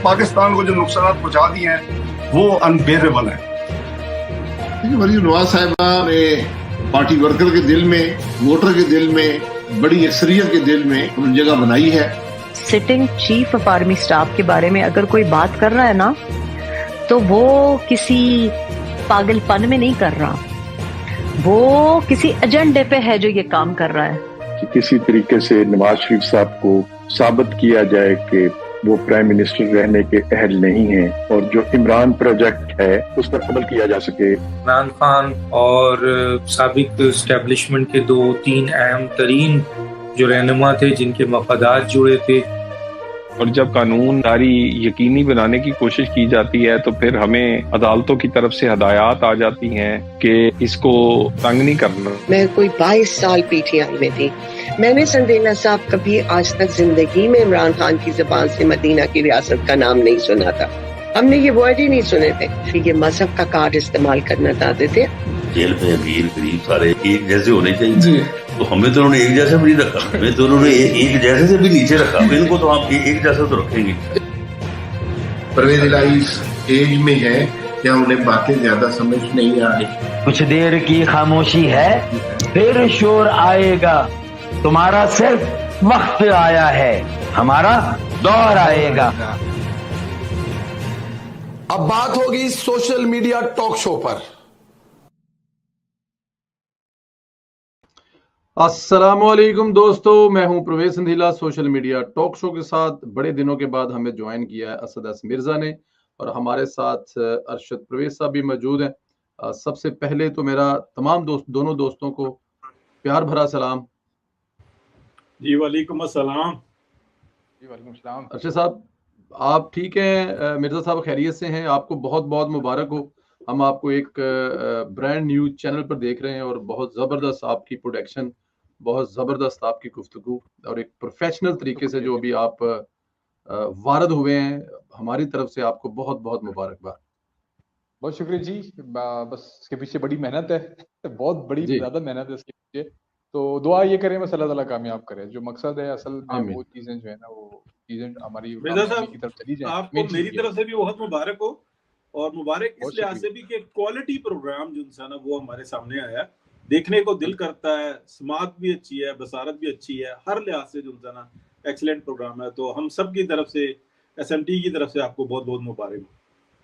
पाकिस्तान को जो नुकसान पहुंचा दिए हैं वो अनबेरेबल है। मरीम नवाज साहिबा ने पार्टी वर्कर के दिल में, वोटर के दिल में, बड़ी अक्सरियत के दिल में अपनी जगह बनाई है। Sitting chief of army staff के बारे में अगर कोई बात कर रहा है ना, तो वो किसी पागलपन में नहीं कर रहा, वो किसी एजेंडे पे है जो ये काम कर रहा है कि किसी तरीके से नवाज शरीफ साहब को साबित किया जाए कि वो प्राइम मिनिस्टर रहने के अहल नहीं हैं और जो इमरान प्रोजेक्ट है उस पर अमल किया जा सके। इमरान खान और साबिक एस्टेब्लिशमेंट के 2-3 अहम तरीन जो रहनुमा थे जिनके मफादात जुड़े थे, और जब कानूनदारी यकीनी बनाने की कोशिश की जाती है तो फिर हमें अदालतों की तरफ से हदायत आ जाती हैं कि इसको तंग नहीं करना। मैं कोई 22 साल पीटीआई में थी। मैंने संदेला साहब कभी आज तक जिंदगी में इमरान खान की जुबान से मदीना की रियासत का नाम नहीं सुना था। हमने ये वर्ड ही नहीं सुने थे। फिर ये मजहब का कार्ड इस्तेमाल करना चाहते थे। जेल में अमीर गरीब सारे एक जैसे होने चाहिए, तो हमें तो उन्होंने एक जैसा भी नहीं रखा, हमें तो उन्होंने एक जैसे से भी नीचे रखा। इनको तो आप एक जैसा तो रखेंगे। परवेज इलाही एज में है या उन्हें बातें ज्यादा समझ नहीं आ रही। कुछ देर की खामोशी है, फिर शोर आएगा। तुम्हारा सिर्फ वक्त आया है, हमारा दौर आएगा। अब बात होगी सोशल मीडिया टॉक शो पर। अस्सलामुअलैकुम दोस्तों, मैं हूं प्रवेश संधीला। सोशल मीडिया टॉक शो के साथ बड़े दिनों के बाद हमें ज्वाइन किया है असद अस मिर्जा ने, और हमारे साथ अरशद प्रवेश साहब भी मौजूद हैं। सबसे पहले तो मेरा तमाम दोनों दोस्तों को प्यार भरा सलाम। जी वालेकुम अस्सलाम। जी वालेकुम सलाम। अरशद साहब, आप ठीक हैं? मिर्जा साहब खैरियत से हैं? आपको बहुत बहुत मुबारक हो। हम आपको एक ब्रांड न्यू चैनल पर देख रहे हैं और बहुत ज़बरदस्त आपकी प्रोडक्शन, बहुत ज़बरदस्त आपकी गुफ्तगू और एक प्रोफेशनल तरीके से जो अभी आप वारद हुए हैं, हमारी तरफ से आपको बहुत बहुत मुबारकबाद। बहुत शुक्रिया जी। बस इसके पीछे बड़ी मेहनत है, बहुत बड़ी ज़्यादा मेहनत है इसके पीछे। तो दुआ ये करें बस अल्लाह ताला कामयाब करे। जो मकसद है असल में वो चीज़ें जो है ना, वो चीज़ें हमारी की तरफ चली जाए। आपको मेरी तरफ से भी बहुत मुबारक हो, और मुबारक इस लिहाज से भी कि क्वालिटी प्रोग्राम जो इंसान है वो हमारे सामने आया, देखने को दिल करता है। समात भी अच्छी है, बसारत भी अच्छी है, हर लिहाज से जो इंसान एक्सीलेंट प्रोग्राम है। तो हम सब की तरफ से, एसएमटी की तरफ से आपको बहुत बहुत मुबारक हो।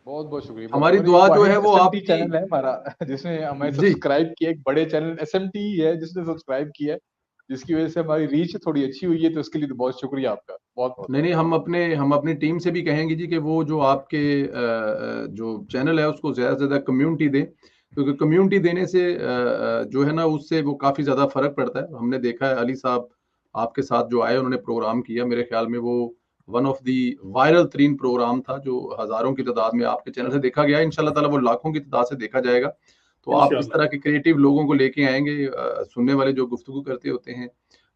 बहुत बहुत शुक्रिया। हमारी दुआ जो है वो आपकी चैनल है हमारा जिसने हमें सब्सक्राइब किया, एक बड़े चैनल एसएमटी है जिसने सब्सक्राइब किया, जिसकी वजह से हमारी रीच थोड़ी अच्छी हुई है। तो उसके लिए तो बहुत शुक्रिया आपका, बहुत। नहीं, हम अपनी टीम से भी कहेंगे जी कि वो जो आपके जो चैनल है उसको ज्यादा से ज्यादा कम्युनिटी दें, क्योंकि कम्युनिटी देने से जो है ना, उससे वो काफी ज्यादा फर्क पड़ता है। हमने देखा है अली साहब आपके साथ जो आए, उन्होंने प्रोग्राम किया, मेरे ख्याल में वो वन ऑफ दी वायरल तरीन प्रोग्राम था जो हजारों की तादाद में आपके चैनल से देखा गया। इंशाल्लाह ताला वो लाखों की तादाद से देखा जाएगा। तो आप इस तरह के क्रिएटिव लोगों को लेके आएंगे, सुनने वाले जो गुफ्तगू करते होते हैं।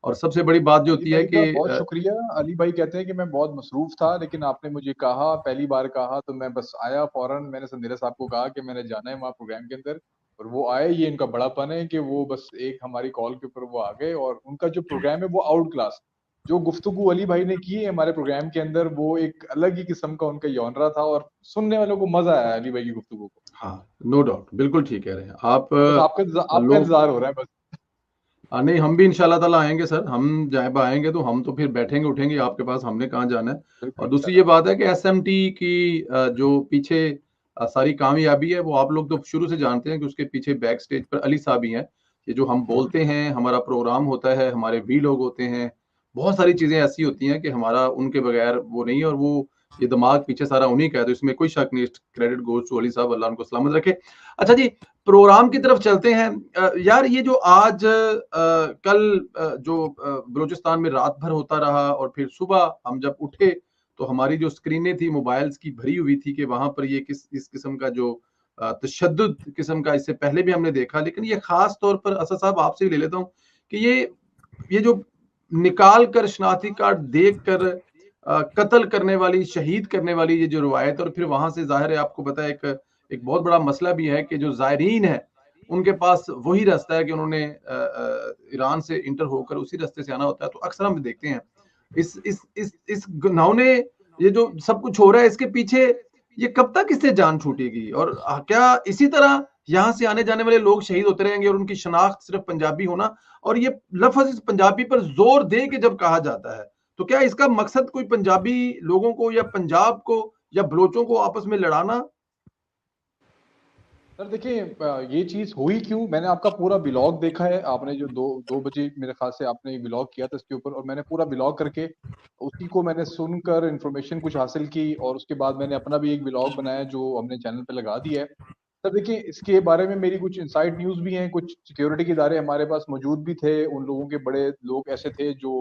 और सबसे बड़ी बात जो होती है कि बहुत शुक्रिया। अली भाई कहते हैं कि मैं बहुत मसरूफ था, लेकिन आपने मुझे कहा, पहली बार कहा तो मैं बस आया फौरन। मैंने संदेला साहब को कहा कि मैंने जाना है वहाँ प्रोग्राम के अंदर, और वो आए। ये इनका बड़ापन है कि वो बस एक हमारी कॉल के ऊपर वो आ गए, और उनका जो प्रोग्राम है वो आउट क्लास। जो गुफ्तगू अली भाई ने की है हमारे प्रोग्राम के अंदर, वो एक अलग ही किस्म का उनका यौनरा था, और सुनने वालों को मजा आया अली भाई की गुफ्तगू को। हाँ, नो डाउट, बिल्कुल ठीक कह रहे हैं आप। आपका इंतजार हो रहा है बस। नहीं, हम भी इंशाल्लाह ताला आएंगे सर। हम जब आएंगे तो हम तो फिर बैठेंगे उठेंगे आपके पास, हमने कहाँ जाना है। और दूसरी ये बात है कि एसएमटी की जो पीछे सारी कामयाबी है वो आप लोग तो शुरू से जानते हैं कि उसके पीछे बैक स्टेज पर अली साहब ही हैं। ये जो हम बोलते हैं, हमारा प्रोग्राम होता है, हमारे वी लोग होते हैं, बहुत सारी चीजें ऐसी होती हैं कि हमारा उनके बगैर वो नहीं है, और वो ये दिमाग पीछे सारा उन्हीं का है। तो इसमें कोई शक नहीं, क्रेडिट गोज टू अली साहब, अल्लाह उनको सलामत रखे। अच्छा जी, प्रोग्राम की तरफ चलते हैं। यार, ये जो आज कल जो बलूचिस्तान में रात भर होता रहा, और फिर सुबह हम जब उठे तो हमारी जो स्क्रीनें थी मोबाइल्स की भरी हुई थी कि वहां पर ये इस किस्म का जो तशद्दुद किस्म का, इससे पहले भी हमने देखा। लेकिन ये खास तौर पर असद साहब आपसे भी ले लेता हूँ कि ये जो निकाल कर शनाख्ती कार्ड देख कर कत्ल करने वाली, शहीद करने वाली ये जो रवायत, और फिर वहां से जाहिर है आपको पता है एक बहुत बड़ा मसला भी है कि जो जायरीन है उनके पास वही रास्ता है कि उन्होंने ईरान से इंटर होकर उसी रास्ते से आना होता है। तो अक्सर हम देखते हैं इस घिनौने ये जो सब कुछ हो रहा है इसके पीछे ये कब तक इससे जान छूटेगी? और क्या इसी तरह यहाँ से आने जाने वाले लोग शहीद होते रहेंगे और उनकी शनाख्त सिर्फ पंजाबी होना, और ये लफ्ज इस पंजाबी पर जोर दे के जब कहा जाता है तो क्या इसका मकसद कोई पंजाबी लोगों को या पंजाब को या बलोचों को आपस में लड़ाना? सर देखिए, ये चीज हुई क्यों, मैंने आपका पूरा व्लॉग देखा है, आपने जो दो बजे मेरे ख्याल से आपने एक व्लॉग किया था इसके ऊपर, और मैंने पूरा व्लॉग करके उसी को मैंने सुनकर इन्फॉर्मेशन कुछ हासिल की, और उसके बाद मैंने अपना भी एक व्लॉग बनाया जो हमने चैनल पे लगा दिया है। सर देखिए, इसके बारे में मेरी कुछ इनसाइड न्यूज भी हैं, कुछ सिक्योरिटी के इदारे हमारे पास मौजूद भी थे, उन लोगों के बड़े लोग ऐसे थे जो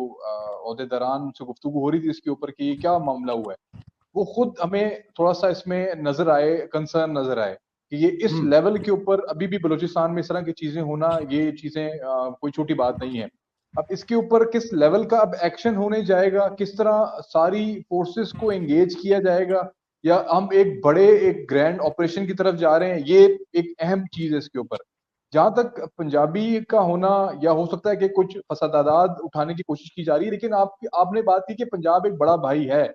ओहदेदारान, उनसे गुफ्तगू हो रही थी इसके ऊपर कि क्या मामला हुआ है। वो खुद हमें थोड़ा सा इसमें नजर आए, कंसर्न नजर आए कि ये इस लेवल के ऊपर अभी भी बलूचिस्तान में इस तरह की चीजें होना, ये चीजें कोई छोटी बात नहीं है। अब इसके ऊपर किस लेवल का अब एक्शन होने जाएगा, किस तरह सारी फोर्सेस को एंगेज किया जाएगा, या हम एक ग्रैंड ऑपरेशन की तरफ जा रहे हैं, ये एक अहम चीज है इसके ऊपर। जहां तक पंजाबी का होना, या हो सकता है कि कुछ फसादात उठाने की कोशिश की जा रही है, लेकिन आपने बात की कि पंजाब एक बड़ा भाई है।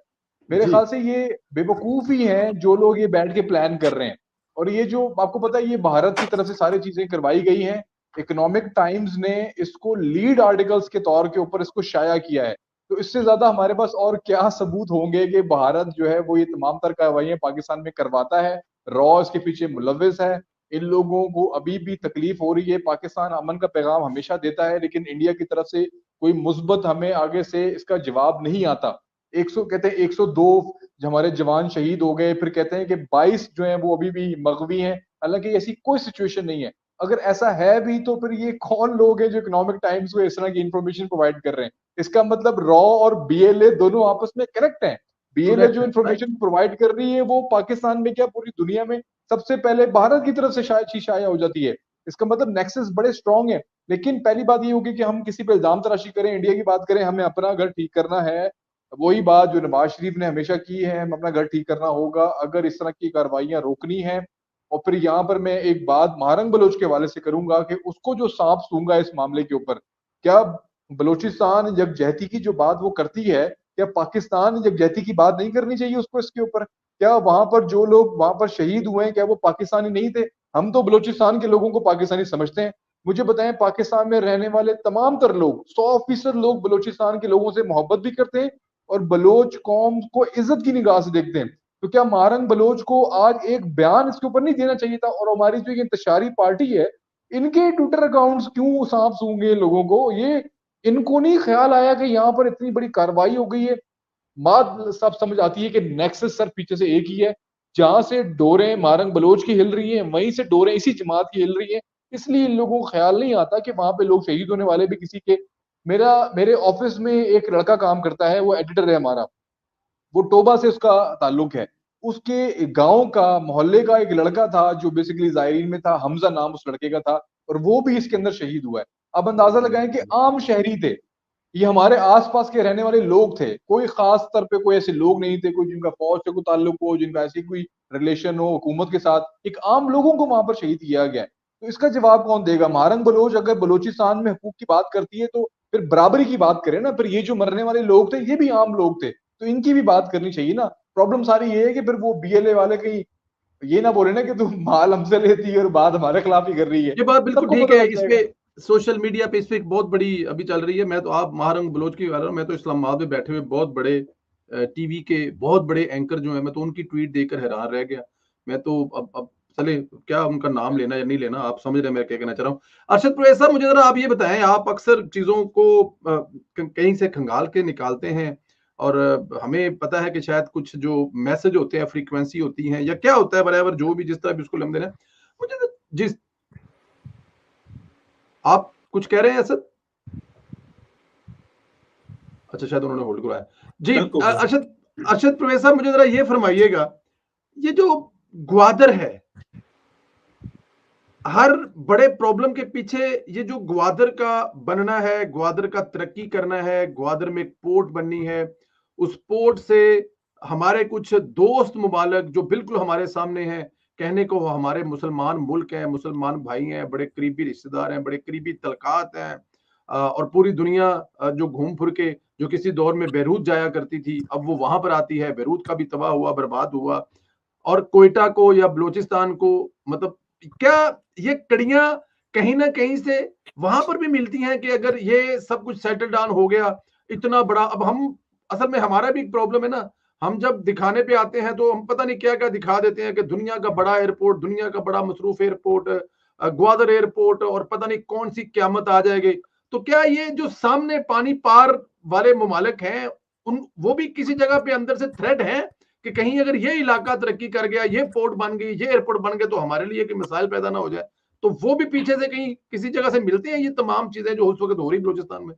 मेरे ख्याल से ये बेवकूफ ही हैं जो लोग ये बैठ के प्लान कर रहे हैं, और ये जो आपको पता है ये भारत की तरफ से सारी चीजें करवाई गई हैं। इकोनॉमिक टाइम्स ने इसको लीड आर्टिकल्स के तौर के ऊपर इसको शाया किया है, तो इससे ज्यादा हमारे पास और क्या सबूत होंगे कि भारत जो है वो ये तमाम तर कार्रवाइयां पाकिस्तान में करवाता है, रॉ इसके पीछे मुलविस है। इन लोगों को अभी भी तकलीफ हो रही है, पाकिस्तान अमन का पैगाम हमेशा देता है, लेकिन इंडिया की तरफ से कोई मुस्बत हमें आगे से इसका जवाब नहीं आता। 100 कहते हैं 102 हमारे जवान शहीद हो गए, फिर कहते हैं कि 22 जो है वो अभी भी मगवी हैं, हालांकि ऐसी कोई सिचुएशन नहीं है। अगर ऐसा है भी तो फिर ये कौन लोग हैं जो इकोनॉमिक टाइम्स को इस तरह की इंफॉर्मेशन प्रोवाइड कर रहे हैं? इसका मतलब रॉ और बीएलए दोनों आपस में कनेक्ट हैं। बीएलए जो इंफॉर्मेशन प्रोवाइड कर रही है वो पाकिस्तान में क्या पूरी दुनिया में सबसे पहले भारत की तरफ से शाया हो जाती है। इसका मतलब नेक्सस बड़े स्ट्रॉन्ग है। लेकिन पहली बात ये होगी कि हम किसी पे इल्जाम तराशी करें, इंडिया की बात करें, हमें अपना घर ठीक करना है। वही बात जो नवाज शरीफ ने हमेशा की है, हम अपना घर ठीक करना होगा अगर इस तरह की कार्रवाइयां रोकनी है। और फिर यहाँ पर मैं एक बात महारंग बलोच के हवाले से करूंगा कि उसको जो सांप सूंगा इस मामले के ऊपर, क्या बलोचिस्तान यकजहती की जो बात वो करती है, क्या पाकिस्तान यकजहती की बात नहीं करनी चाहिए उसको इसके ऊपर? क्या वहां पर जो लोग वहां पर शहीद हुए हैं क्या वो पाकिस्तानी नहीं थे? हम तो बलोचिस्तान के लोगों को पाकिस्तानी समझते हैं। मुझे बताएं, पाकिस्तान में रहने वाले तमाम तर लोग 100% लोग बलोचिस्तान के लोगों से मोहब्बत भी करते हैं और बलोच कौम को इज्जत की निगाह से देखते हैं। तो क्या महारंग बलोच को आज एक बयान इसके ऊपर नहीं देना चाहिए था? और हमारी जो ये इंतशारी पार्टी है, इनके ट्विटर अकाउंट्स क्यों सांप सूंघे लोगों को? ये इनको नहीं ख्याल आया कि यहाँ पर इतनी बड़ी कार्रवाई हो गई है। बात सब समझ आती है कि नेक्सस सर पीछे से एक ही है, जहां से डोरें महारंग बलोच की हिल रही हैं वहीं से डोरें इसी जमात की हिल रही हैं। इसलिए इन लोगों को ख्याल नहीं आता कि वहां पे लोग शहीद होने वाले भी किसी के। मेरे ऑफिस में एक लड़का काम करता है, वो एडिटर है हमारा, वो टोबा से उसका ताल्लुक है। उसके गांव का मोहल्ले का एक लड़का था जो बेसिकली जायरीन में था, हमजा नाम उस लड़के का था, और वो भी इसके अंदर शहीद हुआ है। अब अंदाजा लगाएं कि आम शहरी थे, ये हमारे आसपास के रहने वाले लोग थे, कोई खास स्तर पे कोई ऐसे लोग नहीं थे, कोई जिनका फौज से कोई ताल्लुक हो, जिनका ऐसी कोई रिलेशन हो हुकूमत के साथ। एक आम लोगों को वहां पर शहीद किया गया है। तो इसका जवाब कौन देगा? महारंग बलोच अगर बलोचिस्तान में हुकूक की बात करती है तो फिर बराबरी की बात करें ना। फिर ये जो मरने वाले लोग थे ये भी आम लोग थे, तो इनकी भी बात करनी चाहिए ना। प्रॉब्लम सारी ये है कि फिर वो बीएलए वाले कहीं ये ना बोले ना कि तू माल हमसे लेती है और बात हमारे खिलाफ ही कर रही है। ये बात बिल्कुल ठीक है। इसपे सोशल मीडिया पे इस पे एक बहुत बड़ी अभी चल रही है। मैं तो आप महारंग बलोच की बात, मैं तो इस्लामाबाद में बैठे हुए बहुत बड़े टीवी के बहुत बड़े एंकर जो है, मैं तो उनकी ट्वीट देखकर हैरान रह गया। मैं तो अब चले क्या उनका नाम लेना या नहीं लेना, आप समझ रहे हैं मैं क्या कहना चाह रहा हूँ। अरशद प्रोफेसर, मुझे जरा आप ये बताएं, आप अक्सर चीजों को कहीं से खंगाल के निकालते हैं और हमें पता है कि शायद कुछ जो मैसेज होते हैं, फ्रीक्वेंसी होती हैं या क्या होता है, बराबर जो भी जिस तरह भी उसको लम देना, मुझे जिस आप कुछ कह रहे हैं असद? अच्छा, शायद उन्होंने होल्ड कराया जी। अरशद प्रोफेसर, मुझे जरा ये फरमाइएगा, ये जो ग्वादर है, हर बड़े प्रॉब्लम के पीछे ये जो ग्वादर का बनना है, ग्वादर का तरक्की करना है, ग्वादर में एक पोर्ट बननी है, उस पोर्ट से हमारे कुछ दोस्त मुमालिक जो बिल्कुल हमारे सामने हैं, कहने को हमारे मुसलमान मुल्क हैं, मुसलमान भाई हैं, बड़े करीबी रिश्तेदार हैं, बड़े करीबी तलकात हैं, और पूरी दुनिया जो घूम फिर के जो किसी दौर में बेरूत जाया करती थी, अब वो वहां पर आती है। बेरूत का भी तबाह हुआ, बर्बाद हुआ, और कोयटा को या बलूचिस्तान को, मतलब क्या ये कड़ियां कहीं ना कहीं से वहां पर भी मिलती हैं कि अगर ये सब कुछ सेटल डाउन हो गया इतना बड़ा। अब हम असल में हमारा भी एक प्रॉब्लम है ना, हम जब दिखाने पे आते हैं तो हम पता नहीं क्या क्या दिखा देते हैं कि दुनिया का बड़ा एयरपोर्ट, दुनिया का बड़ा मसरूफ एयरपोर्ट, ग्वादर एयरपोर्ट, और पता नहीं कौन सी क्यामत आ जाएगी। तो क्या ये जो सामने पानी पार वाले मुमालिक हैं, उन वो भी किसी जगह पे अंदर से थ्रेट है कि कहीं अगर ये इलाका तरक्की कर गया, ये पोर्ट बन गई, ये एयरपोर्ट बन गए, तो हमारे लिए कोई मिसाइल पैदा ना हो जाए। तो वो भी पीछे से कहीं किसी जगह से मिलते हैं ये तमाम चीजें जो उस वक्त हो रही बलूचिस्तान में।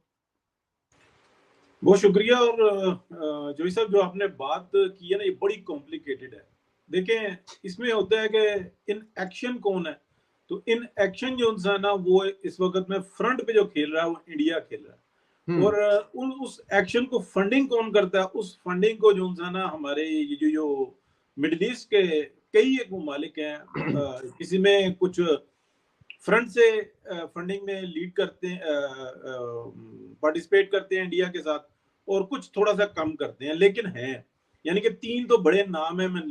बहुत शुक्रिया। और जोई साहब जो आपने बात की है ना, ये बड़ी कॉम्प्लिकेटेड है। देखें, इसमें होता है कि इन एक्शन कौन है, तो इन एक्शन जो है ना, वो इस वक्त में फ्रंट पे जो खेल रहा है वो इंडिया खेल रहा है। और उस एक्शन को फंडिंग कौन करता है, उस फंडिंग को जो है ना हमारे ये जो मिडिल ईस्ट के कई एक ममालिक हैं, किसी में कुछ फ्रंट से फंडिंग में लीड करते हैं, पार्टिसिपेट करते हैं इंडिया के साथ, और कुछ थोड़ा सा कम करते हैं, लेकिन हैं। यानी कि 3 तो बड़े नाम है। मैं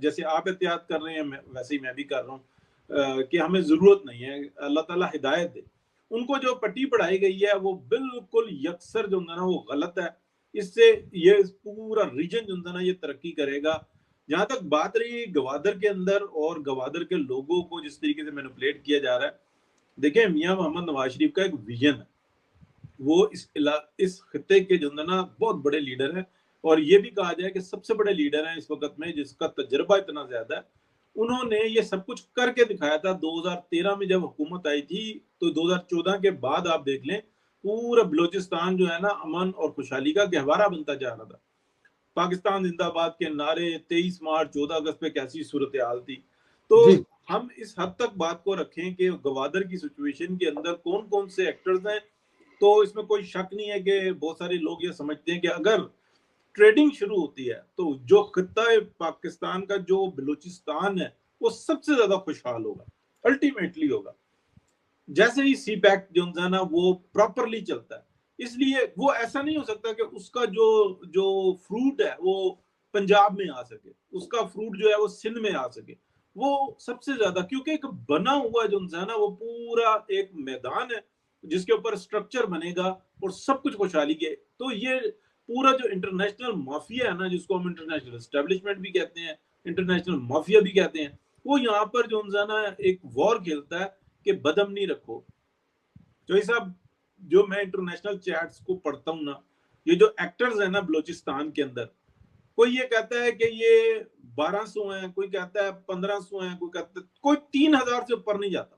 जैसे आप एहतियात कर रहे हैं, वैसे ही मैं भी कर रहा हूँ कि हमें जरूरत नहीं है, अल्लाह ताला हिदायत दे। उनको जो पट्टी पढ़ाई गई है वो बिल्कुल यकसर जो है ना वो गलत है। इससे ये पूरा रीजन जो है ना ये तरक्की करेगा। जहां तक बात रही गवादर के अंदर और गवादर के लोगों को जिस तरीके से मैनिपुलेट किया जा रहा है, देखिए मियां मोहम्मद नवाज शरीफ का एक विजन है, वो इस खित्ते के जो है ना बहुत बड़े लीडर है, और ये भी कहा जाए कि सबसे बड़े लीडर हैं इस वक्त में, जिसका तजर्बा इतना ज्यादा है। उन्होंने ये सब कुछ करके दिखाया था। 2013 में जब हुकूमत आई थी, तो 2014 के बाद आप देख लें पूरा बलूचिस्तान जो है ना अमन और खुशहाली का गहवारा बनता जा रहा था। पाकिस्तान जिंदाबाद के नारे, 23 मार्च 14 अगस्त पे कैसी सूरत हाल थी। तो हम इस हद तक बात को रखें कि गवादर की सिचुएशन के अंदर कौन कौन से एक्टर्स हैं, तो इसमें कोई शक नहीं है कि बहुत सारे लोग ये समझते हैं कि अगर ट्रेडिंग शुरू होती है तो जो खित्ता पाकिस्तान का जो बलूचिस्तान है वो सबसे ज्यादा खुशहाल होगा, अल्टीमेटली होगा। जैसे ही सी पैक जो है ना वो प्रॉपरली चलता है, इसलिए वो ऐसा नहीं हो सकता कि उसका जो फ्रूट है वो पंजाब में आ सके, उसका फ्रूट जो है वो सिंध में आ सके। वो सबसे ज्यादा, क्योंकि एक बना हुआ जो है ना वो पूरा एक मैदान है जिसके ऊपर स्ट्रक्चर बनेगा और सब कुछ खुशहाली के। तो ये पूरा जो इंटरनेशनल माफिया है ना, जिसको हम इंटरनेशनल एस्टेब्लिशमेंट भी कहते हैं, इंटरनेशनल माफिया भी कहते हैं, वो यहाँ पर जो है ना एक वॉर खेलता है कि बदअमनी रखो। जोई साहब, जो मैं इंटरनेशनल चैट्स को पढ़ता हूँ ना, ये जो एक्टर्स है ना बलूचिस्तान के अंदर, कोई ये कहता है कि ये 1200 हैं, कोई कहता है 1500 हैं, कोई कहता है कोई 3000 से ऊपर नहीं जाता,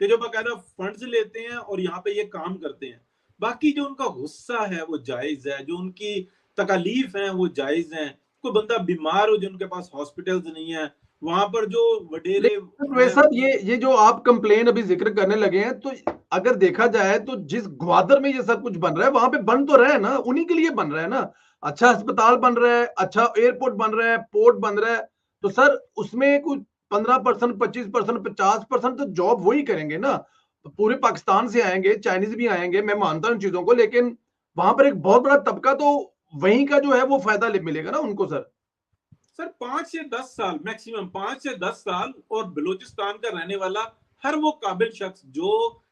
कि जो बाकायदा फंड्स लेते हैं और यहाँ पे ये काम करते हैं। बाकी जो उनका गुस्सा है वो जायज है, जो उनकी तकालीफ है वो जायज है। कोई बंदा बीमार हो जिनके पास हॉस्पिटल्स नहीं है, वहां पर जो वडेरे वैसा ये जो आप कंप्लेन अभी जिक्र करने लगे हैं, तो अगर देखा जाए तो जिस ग्वादर में ये सब कुछ बन रहा है वहां पे बन तो रहा है ना, उन्हीं के लिए बन रहा है ना। अच्छा अस्पताल बन रहा है, अच्छा एयरपोर्ट बन रहा है, पोर्ट बन रहा है, तो सर उसमें कुछ 15%, 25%, 50% तो जॉब वही करेंगे ना। पूरे पाकिस्तान से आएंगे, चाइनीज भी आएंगे, मैं मानता हूं चीजों को, लेकिन वहां पर एक बहुत बड़ा तबका तो वहीं का जो है वो फायदा मिलेगा ना उनको। सर 5 से 10 साल मैक्सिमम, 5 से 10 साल, और बलूचिस्तान का रहने वाला हर वो काबिल शख्स जो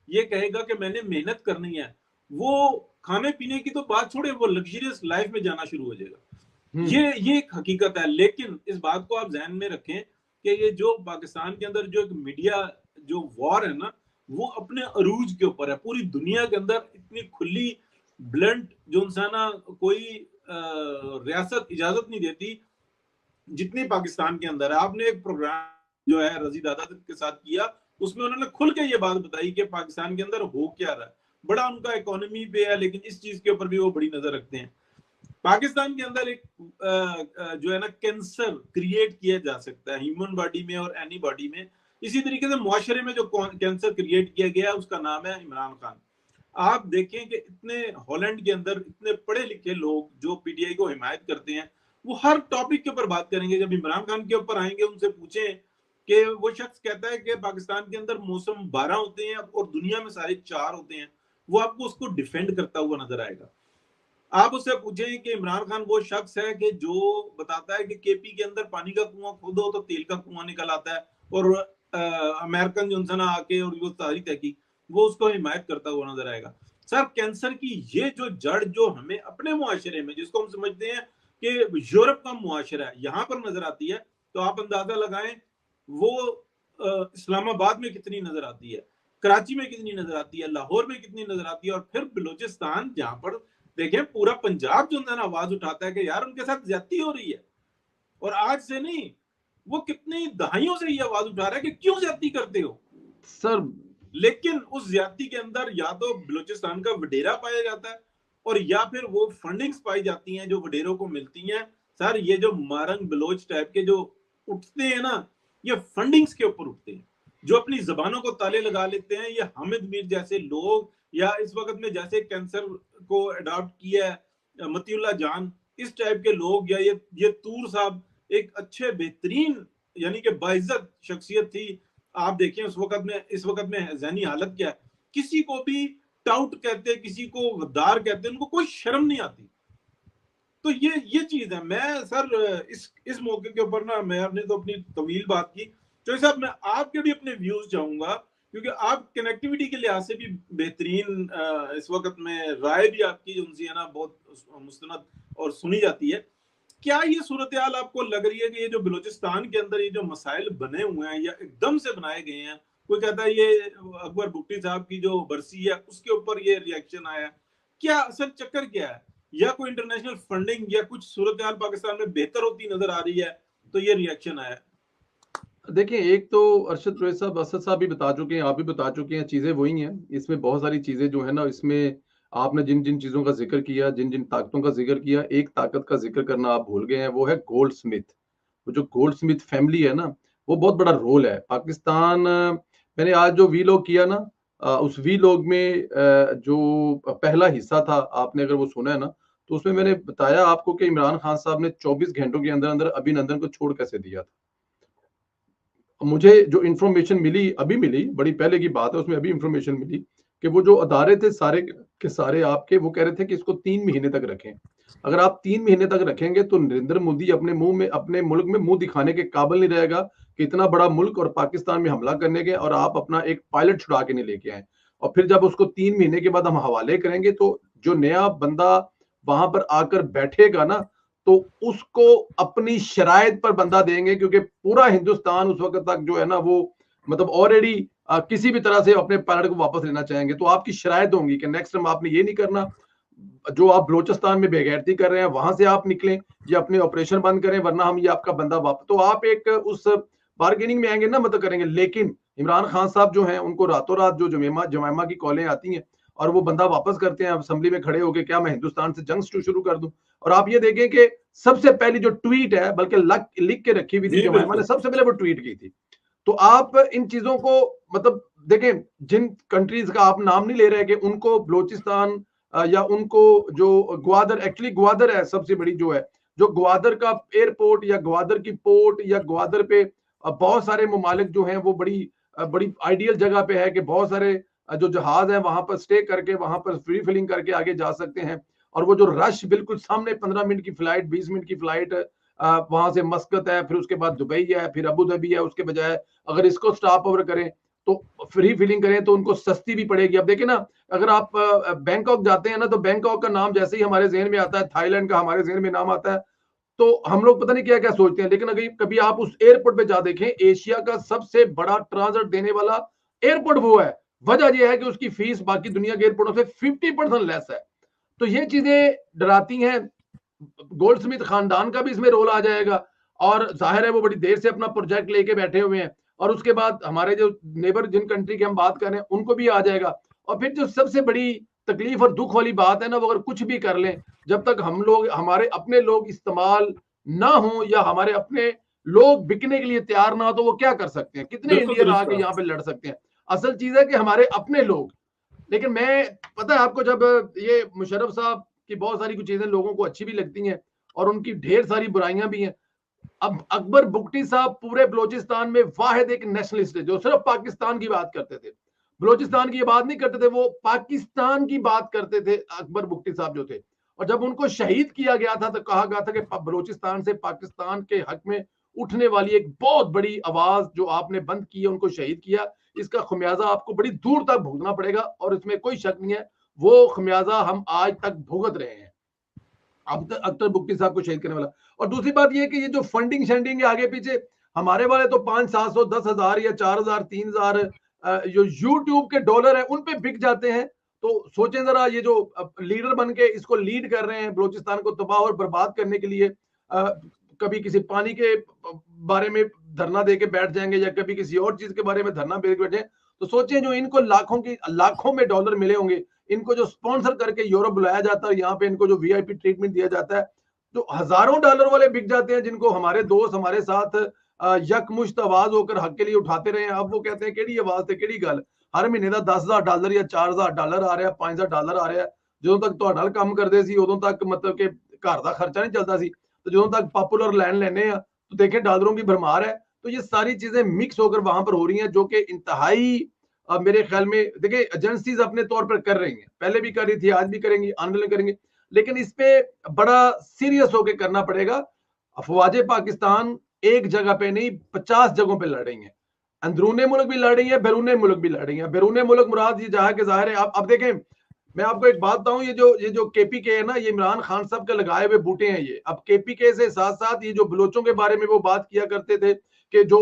ये कहेगा कि मैंने मेहनत करनी है, वो खाने पीने की तो बात छोड़े, वो लग्जरियस लाइफ में जाना शुरू हो जाएगा। ये एक हकीकत है। लेकिन इस बात को आप ध्यान में रखें कि ये जो पाकिस्तान के अंदर जो एक मीडिया जो वॉर है ना, वो अपने अरूज के ऊपर है। पूरी दुनिया के अंदर इतनी खुली ब्लंट जो इंसाना कोई रियासत इजाजत नहीं देती जितनी पाकिस्तान के अंदर है। आपने एक प्रोग्राम जो है रजी दादा के साथ किया, उसमें उन्होंने खुल के ये बात बताई कि पाकिस्तान के अंदर हो क्या रहा है। बड़ा उनका इकोनॉमी पे है, लेकिन इस चीज के ऊपर भी वो बड़ी नजर रखते हैं। पाकिस्तान के अंदर एक जो है ना कैंसर क्रिएट किया जा सकता है ह्यूमन बॉडी में और एनी बॉडी में। इसी तरीके से मुआशरे में जो कैंसर क्रिएट किया गया उसका नाम है इमरान खान। आप देखें कि इतने हॉलैंड के अंदर इतने पढ़े लिखे लोग जो पीटीआई को हिमायत करते हैं, वो हर टॉपिक के ऊपर बात करेंगे। जब इमरान खान के ऊपर आएंगे, उनसे पूछें कि वो शख्स कहता है कि पाकिस्तान के अंदर मौसम 12 होते हैं और दुनिया में सारे 4 होते हैं। वो आपको उसको डिफेंड करता हुआ नजर आएगा। आप उससे पूछें कि इमरान खान वो शख्स है कि जो बताता है कि केपी के अंदर पानी का कुआं खोदो तो तेल का कुआं निकल आता है, और अमेरिकन जो ना आके और वो सारी तहकीक वो उसको हिमायत करता हुआ नजर आएगा। सर कैंसर की ये जो जड़ जो हमें अपने मुआशरे में, जिसको हम समझते हैं कि यूरोप का मुआशरा है, यहाँ पर नजर आती है, तो आप अंदाजा लगाएं वो इस्लामाबाद में कितनी नजर आती है, कराची में कितनी नजर आती है, लाहौर में कितनी नजर आती है, और फिर बलूचिस्तान, जहां पर देखें पूरा पंजाब जो है ना आवाज उठाता है कि यार उनके साथ ज्यादती हो रही है। और आज से नहीं, वो कितनी दहाइयों से ये आवाज उठा रहा है कि क्यों ज्यादती करते हो सर। लेकिन उस ज्यादती के अंदर या तो बलूचिस्तान का वडेरा पाया जाता है, और या फिर वो फंडिंग्स पाई जाती हैं जो वडेरों को मिलती हैं। सर ये जो मारंग बलोच टाइप के जो उठते हैं ना, ये फंडिंग्स के ऊपर उठते हैं, जो अपनी जबानों को ताले लगा लेते हैं। ये हामिद मीर जैसे लोग, या इस वक्त में जैसे कैंसर को अडॉप्ट किया है मतीउल्लाह जान, इस टाइप के लोग, या ये तूर साहब एक अच्छे बेहतरीन यानी कि बाइज्जत शख्सियत थी। आप देखें इस वक्त में ज़हनी हालत क्या है। किसी को भी टाउट कहते, किसी को गद्दार कहते, उनको कोई शर्म नहीं आती। तो ये चीज है। मैं सर इस मौके के ऊपर ना, मैंने तो अपनी तवील बात की, तो साहब मैं आपके भी अपने व्यूज चाहूंगा, क्योंकि आप कनेक्टिविटी के लिहाज से भी बेहतरीन इस वक्त में राय भी आपकी उनसे है ना बहुत मुस्तनद और सुनी जाती है। क्या ये सूरत हाल आपको लग रही है कि ये जो बलूचिस्तान के अंदर ये जो मसाइल बने हुए हैं या एकदम से बनाए गए हैं, कोई कहता है ये अकबर भुट्टी साहब की जो बरसी है उसके ऊपर ये रिएक्शन आया, क्या असल चक्कर क्या है, या कोई इंटरनेशनल फंडिंग या कुछ सूरत हाल पाकिस्तान में बेहतर होती नजर आ रही है तो ये रिएक्शन आया? देखिए, एक तो अरशद कुरैशी साहब, असद साहब भी बता चुके हैं, आप भी बता चुके हैं, चीजें वही हैं। इसमें बहुत सारी चीजें जो है ना, इसमें आपने जिन जिन चीजों का जिक्र किया, जिन जिन ताकतों का जिक्र किया, एक ताकत का जिक्र करना आप भूल गए हैं, वो है गोल्ड स्मिथ। वो जो गोल्ड स्मिथ फैमिली है ना, वो बहुत बड़ा रोल है पाकिस्तान। मैंने आज जो वीलॉग किया ना, उस वीलॉग में जो पहला हिस्सा था, आपने अगर वो सुना है ना, तो उसमें मैंने बताया आपको कि इमरान खान साहब ने 24 घंटों के अंदर अंदर अभिनंदन को छोड़ कैसे दिया था। मुझे जो इंफॉर्मेशन मिली, अभी मिली, बड़ी पहले की बात है, उसमें अभी इंफॉर्मेशन मिली कि वो जो अदारे थे सारे के सारे आपके, वो कह रहे थे कि इसको 3 महीने तक रखें। अगर आप 3 महीने तक रखेंगे तो नरेंद्र मोदी अपने मुल्क में मुंह दिखाने के काबिल नहीं रहेगा कि इतना बड़ा मुल्क और पाकिस्तान में हमला करने के, और आप अपना एक पायलट छुड़ा के नहीं लेके आए। और फिर जब उसको 3 महीने के बाद हम हवाले करेंगे, तो जो नया बंदा वहां पर आकर बैठेगा ना, तो उसको अपनी शराइत पर बंदा देंगे, क्योंकि पूरा हिंदुस्तान उस वक्त तक जो है ना, वो मतलब ऑलरेडी किसी भी तरह से अपने पायलट को वापस लेना चाहेंगे। तो आपकी शराइत होंगी कि नेक्स्ट टाइम आपने ये नहीं करना, जो आप बलूचिस्तान में बेगैरती कर रहे हैं वहां से आप निकलें, ये अपने ऑपरेशन बंद करें, वरना हम ये आपका बंदा वापस। तो आप एक उस बार्गेनिंग में आएंगे ना, मतलब करेंगे। लेकिन इमरान खान साहब जो हैं, उनको रातों रात जो जमाइमा की कॉलें आती हैं और वो बंदा वापस करते हैं असेंबली में खड़े होकर, क्या मैं हिंदुस्तान से जंग शुरू कर दूं। और आप ये देखें कि सबसे पहली जो ट्वीट है, बल्कि लिख के रखी हुई थी जमाइमा ने, सबसे पहले वो ट्वीट की थी। तो आप इन चीजों को मतलब देखें, जिन कंट्रीज का आप नाम नहीं ले रहे कि उनको बलूचिस्तान या उनको जो ग्वादर, एक्चुअली ग्वादर है सबसे बड़ी जो है, जो ग्वादर का एयरपोर्ट या ग्वादर की पोर्ट या ग्वादर पे बहुत सारे ममालिक जो हैं वो बड़ी आइडियल जगह पे है कि बहुत सारे जो जहाज है वहां पर स्टे करके वहां पर फ्री फिलिंग करके आगे जा सकते हैं। और वो जो रश बिल्कुल सामने 15 मिनट की फ्लाइट, 20 मिनट की फ्लाइट वहां से मस्कत है, फिर उसके बाद दुबई है, फिर अबू धाबी है। उसके बजाय अगर इसको स्टॉप ओवर करें तो फ्री फिलिंग करें तो उनको सस्ती भी पड़ेगी। अब देखें ना, अगर आप बैंकॉक जाते हैं ना, तो बैंकॉक का नाम जैसे ही हमारे जहन में आता है, थाईलैंड का हमारे जहन में नाम आता है, तो हम लोग पता नहीं क्या क्या सोचते हैं। लेकिन अगर कभी आप उस एयरपोर्ट पे जा देखें, एशिया का सबसे बड़ा ट्रांजिट देने वाला एयरपोर्ट वो है। वजह यह है कि उसकी फीस बाकी दुनिया के एयरपोर्टों से 50% लेस है। तो ये चीजें डराती हैं। गोल्ड स्मिथ खानदान का भी इसमें रोल आ जाएगा, और जाहिर है वो बड़ी देर से अपना प्रोजेक्ट लेके बैठे हुए हैं। और उसके बाद हमारे जो नेबर, जिन कंट्री की हम बात कर रहे हैं, उनको भी आ जाएगा। और फिर जो सबसे बड़ी तकलीफ और दुख वाली बात है ना, वो अगर कुछ भी कर लें, जब तक हम लोग, हमारे अपने लोग इस्तेमाल ना हो या हमारे अपने लोग बिकने के लिए तैयार ना हो, तो वो क्या कर सकते हैं? कितने इंडियन आके यहाँ पे लड़ सकते हैं? असल चीज है कि हमारे अपने लोग। लेकिन मैं, पता है आपको, जब ये मुशर्रफ साहब की बहुत सारी कुछ चीजें लोगों को अच्छी भी लगती हैं और उनकी ढेर सारी बुराइयां भी हैं। अब अकबर भुट्टी साहब पूरे बलूचिस्तान में वाहिद एक नेशनलिस्ट है जो सिर्फ पाकिस्तान की बात करते थे। बलोचिस्तान की ये बात नहीं करते थे, वो पाकिस्तान की बात करते थे अकबर बुगटी साहब जो थे। और जब उनको शहीद किया गया था तो कहा गया था कि बलोचिस्तान से पाकिस्तान के हक में उठने वाली एक बहुत बड़ी आवाज जो आपने बंद की है, उनको शहीद किया, इसका खमियाजा आपको बड़ी दूर तक भुगतना पड़ेगा। और इसमें कोई शक नहीं है, वो खमियाजा हम आज तक भुगत रहे हैं, अब तक अख्तर बुगटी साहब को शहीद करने वाला। और दूसरी बात ये है कि ये जो फंडिंग शेंडिंग है आगे पीछे, हमारे वाले तो 500-700 10,000 या 4,000 3,000 जो यूट्यूब के डॉलर है उन पे बिक जाते हैं। तो सोचें जरा, ये जो लीडर बन के इसको लीड कर रहे हैं बलोचिस्तान को तबाह और बर्बाद करने के लिए, कभी किसी पानी के बारे में धरना दे के बैठ जाएंगे या कभी किसी और चीज के बारे में धरना दे के बैठे। तो सोचें जो इनको लाखों में डॉलर मिले होंगे, इनको जो स्पॉन्सर करके यूरोप बुलाया जाता है, यहाँ पे इनको जो वीआईपी ट्रीटमेंट दिया जाता है, तो हजारों डॉलर वाले बिक जाते हैं, जिनको हमारे दोस्त हमारे साथ यकमुश्त आवाज होकर हक के लिए उठाते रहे हैं। अब वो कहते हैं केड़ी आवाज थे केड़ी गल, हर महीने का $10,000 या $4,000 आ रहा है, $5,000 आ रहा है। जो तक ਤੁਹਾਡਾ ਕੰਮ ਕਰਦੇ ਸੀ ਉਦੋਂ तक मतलब कि घर का खर्चा नहीं चलता सी, तो जो तक पॉपुलर लैंड लेने हैं तो देखें डॉलरों की भरमार है। तो ये सारी चीजें मिक्स होकर वहां पर हो रही हैं, जो कि इंतहाई मेरे ख्याल में देखिए एजेंसीज अपने तौर पर कर रही हैं, पहले भी कर रही थी, आज भी करेंगी, आने वाले करेंगे, लेकिन इस पे बड़ा सीरियस होकर करना पड़ेगा। अफवाज पाकिस्तान एक जगह पे नहीं 50 जगहों पे लड़ रही हैं, अंदरूने मुल्क भी लड़ रही है, बैरूने मुल्क भी लड़ रही है। बैरूने मुल्क मुराद ये जहाँ के जाहिर है। अब देखें, मैं आपको एक बात बताऊं, ये जो केपीके है ना, ये इमरान खान साहब के लगाए हुए बूटे हैं ये। अब केपीके से साथ साथ ये जो बलोचों के बारे में वो बात किया करते थे कि जो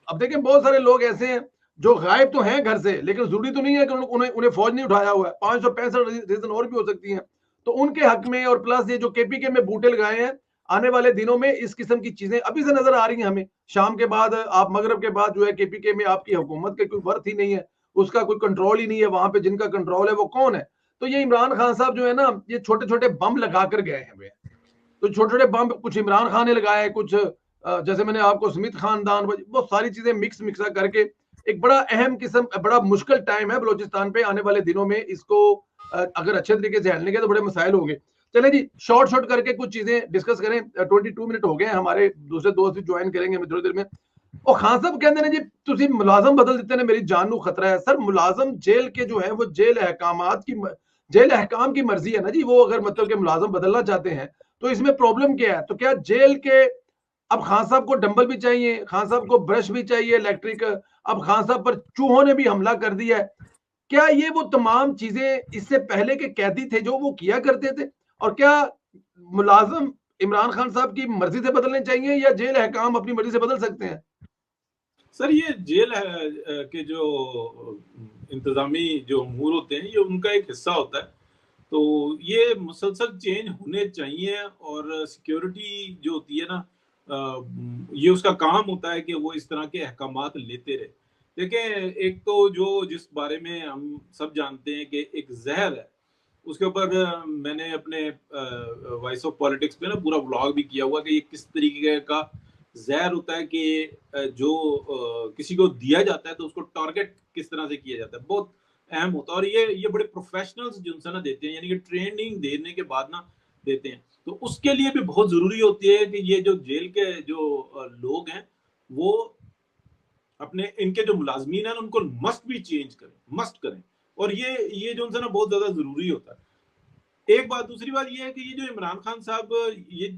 अब देखें बहुत सारे लोग ऐसे हैं जो गायब तो हैं घर से, लेकिन जरूरी तो नहीं है कि उन्हें फौज नहीं उठाया हुआ है, 565 रीजन और भी हो सकती हैं। तो उनके हक में और प्लस ये जो केपीके में बूटे लगाए हैं, आने वाले दिनों में इस किस्म की चीजें अभी से नजर आ रही हैं हमें। शाम के बाद आप मगरब के बाद जो है केपीके में आपकी हुकूमत के कोई वर्थ ही नहीं है, उसका कोई कंट्रोल ही नहीं है, वहां पे जिनका कंट्रोल है वो कौन है। तो ये इमरान खान साहब जो है ना, ये छोटे छोटे बम लगा कर गए हैं। तो छोटे छोटे बम कुछ इमरान खान ने लगाए, कुछ जैसे मैंने आपको स्मिथ खानदान, वो सारी चीजें मिक्सा करके एक बड़ा अहम किस्म, बड़ा मुश्किल टाइम है बलोचिस्तान पे आने वाले दिनों में। इसको अगर अच्छे तरीके से हलने के तो बड़े मसाइल होंगे। चले जी, शॉर्ट करके कुछ चीजें डिस्कस करें। 22 मिनट हो गए हैं, हमारे दूसरे दोस्त भी ज्वाइन करेंगे थोड़ी देर में। और खान साहब कहते हैं जी तुसी मुलाजम बदल देते ने, मेरी जान नू खतरा है। सर मुलाजम जेल के जो है वो जेल अहकाम की मर्जी है ना जी, वो अगर मतलब के मुलाजम बदलना चाहते हैं तो इसमें प्रॉब्लम क्या है। तो क्या जेल के अब खान साहब को डंबल भी चाहिए, खान साहब को ब्रश भी चाहिए इलेक्ट्रिक, अब खान साहब पर चूहों ने भी हमला कर दिया है। क्या ये वो तमाम चीजें इससे पहले के कैदी थे जो वो किया करते थे? और क्या मुलाजम इमरान खान साहब की मर्जी से बदलने चाहिए या जेल अहकाम अपनी मर्जी से बदल सकते हैं? सर ये जेल के जो इंतजामी जो अमूर होते हैं ये उनका एक हिस्सा होता है, तो ये मुसलसल चेंज होने चाहिए। और सिक्योरिटी जो होती है ना, ये उसका काम होता है कि वो इस तरह के अहकामात लेते रहे। देखें, एक तो जो जिस बारे में हम सब जानते हैं कि एक जहर है, उसके ऊपर मैंने अपने वॉइस ऑफ पॉलिटिक्स पे ना पूरा व्लॉग भी किया हुआ कि ये किस तरीके का जहर होता है कि जो किसी को दिया जाता है तो उसको टारगेट किस तरह से किया जाता है, बहुत अहम होता है। और ये बड़े प्रोफेशनल्स जिनसे ना देते हैं, यानी कि ट्रेनिंग देने के बाद ना देते हैं, तो उसके लिए भी बहुत जरूरी होती है कि ये जो जेल के जो लोग हैं वो अपने इनके जो मुलाजमीन हैं उनको मस्ट करें। और ये जो उनसे ना बहुत ज्यादा जरूरी होता है। एक बात, दूसरी बात ये है कि ये जो इमरान खान साहब ये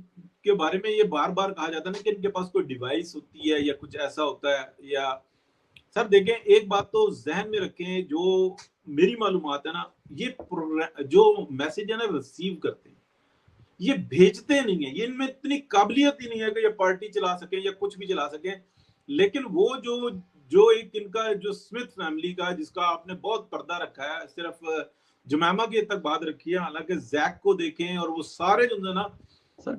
के बारे में ये बार बार कहा जाता है ना कि इनके पास कोई डिवाइस होती है या कुछ ऐसा होता है, या सर देखें एक बात तो जहन में रखें, जो मेरी मालूमात है ना, ये जो मैसेज है ना रिसीव करते हैं, ये भेजते नहीं है, ये इनमें इतनी काबिलियत ही नहीं है कि ये पार्टी चला सके या कुछ भी चला सके। लेकिन वो जो एक इनका जो स्मिथ फैमिली का, जिसका आपने बहुत पर्दा रखा है, सिर्फ जमैमा की तक बात रखी है, हालांकि जैक को देखें और वो सारे जो ना सर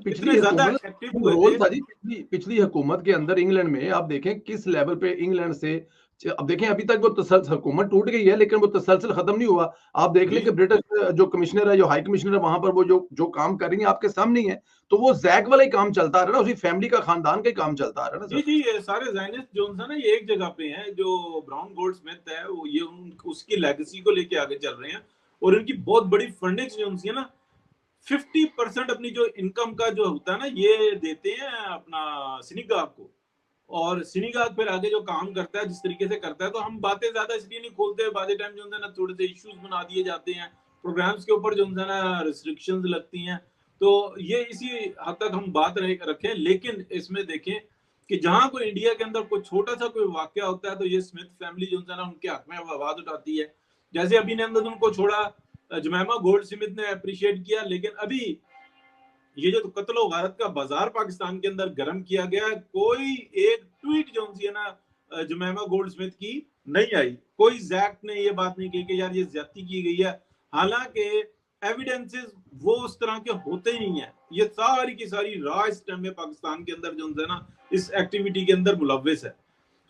पिछली हुकूमत के अंदर इंग्लैंड में आप देखें किस लेवल पे इंग्लैंड से, अब देखें अभी तक वो हुकूमत टूट गई है लेकिन वो तसलसल खत्म नहीं हुआ। आप देख लें कि ब्रिटिश जो कमिश्नर है, जो हाई कमिश्नर है, वहां पर वो जो काम कर रही है आपके सामने ही है, तो वो जैक वाला ही काम चलता आ रहा है ना, उसी फैमिली का, खानदान का ही काम चलता आ रहा है ना। जी ये सारे ज़ायनिस्ट जो है ना, ये एक जगह पे हैं। जो ब्राउन गोल्डस्मिथ है वो ये उसकी लेगेसी को लेके आगे चल रहे हैं, और इनकी बहुत बड़ी फंडिंग जो उनकी है ना, 50% अपनी जो इनकम का जो होता है ना, ये देते हैं अपना सिनेगाव को, और सिनीगाग फिर आगे जो काम करता है जिस तरीके से करता है, तो हम बातें ज्यादा इसलिए नहीं खोलते, बातें टाइम जो है ना थोड़े से इश्यूज बना दिए जाते हैं, प्रोग्राम्स के ऊपर जो है ना रिस्ट्रिक्शंस लगती हैं, तो ये इसी हद तक हम बात रखें। लेकिन इसमें देखें कि जहां कोई इंडिया के अंदर कोई छोटा सा कोई वाकया होता है तो ये स्मिथ फैमिली जो है ना उनके हक में आवाज उठाती है। जैसे अभिनंदन को छोड़ा, जमैमा गोल्ड स्मिथ ने अप्रिशिएट किया, लेकिन अभी ये जो कत्लो गारत का बाजार पाकिस्तान के अंदर गर्म किया गया, कोई एक ट्वीट जो है ना जमैमा गोल्ड स्मिथ की नहीं आई, कोई जैक ने ये बात नहीं की कि यार ये ज्यादती की गई है, हालांकि एविडेंसेस वो उस तरह के होते ही नहीं है। ये सारी की सारी राज इस टाइम में पाकिस्तान के अंदर जो है ना इस एक्टिविटी के अंदर मुलव्विस है,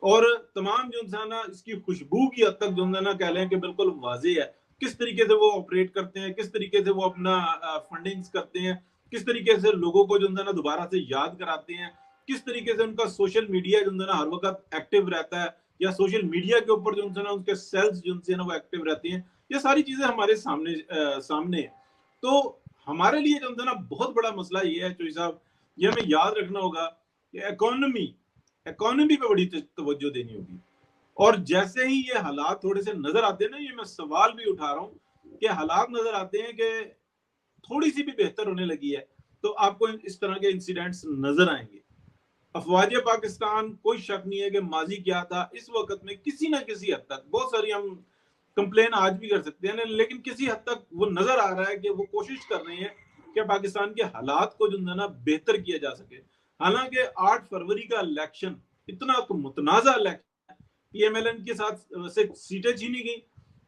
और तमाम जो है ना इसकी खुशबू की हद तक जो है ना कह लें कि बिल्कुल वाज़ेह है किस तरीके से वो ऑपरेट करते हैं, किस तरीके से वो अपना फंडिंग्स करते हैं, किस तरीके से लोगों को जो है ना दोबारा से याद कराते हैं, किस तरीके से उनका सोशल मीडिया जो है ना हर वक्त एक्टिव रहता है, या सोशल मीडिया के ऊपर जो है ना उनके सेल्स जो है ना वो एक्टिव रहती हैं। ये सारी चीजें हमारे सामने है। तो हमारे लिए जो है ना बहुत बड़ा मसला ये है चोई साहब, ये हमें याद रखना होगा कि इकोनॉमी पे बड़ी तवज्जो देनी होगी। और जैसे ही ये हालात थोड़े से नजर आते हैं ना, ये मैं सवाल भी उठा रहा हूँ कि हालात नजर आते हैं कि थोड़ी सी भी बेहतर होने लगी है, तो आपको इस तरह के इंसिडेंट्स नजर आएंगे। अफवाज पाकिस्तान, कोई शक नहीं है कि माजी क्या था, इस वक्त में किसी ना किसी हद तक, बहुत सारी हम कंप्लेन आज भी कर सकते हैं, लेकिन किसी हद तक वो नजर आ रहा है कि वो कोशिश कर रहे हैं कि पाकिस्तान के हालात को जो है ना बेहतर किया जा सके। हालांकि 8 फरवरी का इलेक्शन इतना मुतनाज़ा इलेक्शन है, PMLN के साथ से सीटें छीनी गई,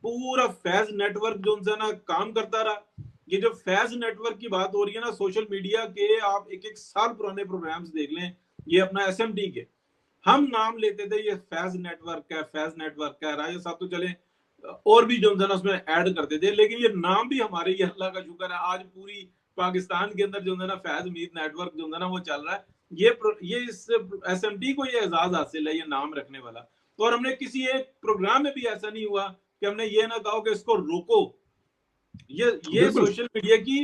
पूरा फैज नेटवर्क जो है ना काम करता रहा। ये जो फैज नेटवर्क की बात हो रही है ना, सोशल मीडिया के आप एक साल पुराने प्रोग्राम्स देख लें, ये अपना SMT के हम नाम लेते थे, ये फैज नेटवर्क है, फैज नेटवर्क है, राजा साहब तो चले और भी जो है ना उसमें ऐड करते थे, लेकिन ये नाम भी हमारे, ये अल्लाह का शुक्र है, आज पूरी पाकिस्तान के अंदर जो है ना फैज मीत नेटवर्क जो है ना वो चल रहा है। ये इस SMT को ये एजाज हासिल है, ये नाम रखने वाला। तो और हमने किसी एक प्रोग्राम में भी ऐसा नहीं हुआ कि हमने ये ना कहा कि इसको रोको। ये सोशल मीडिया की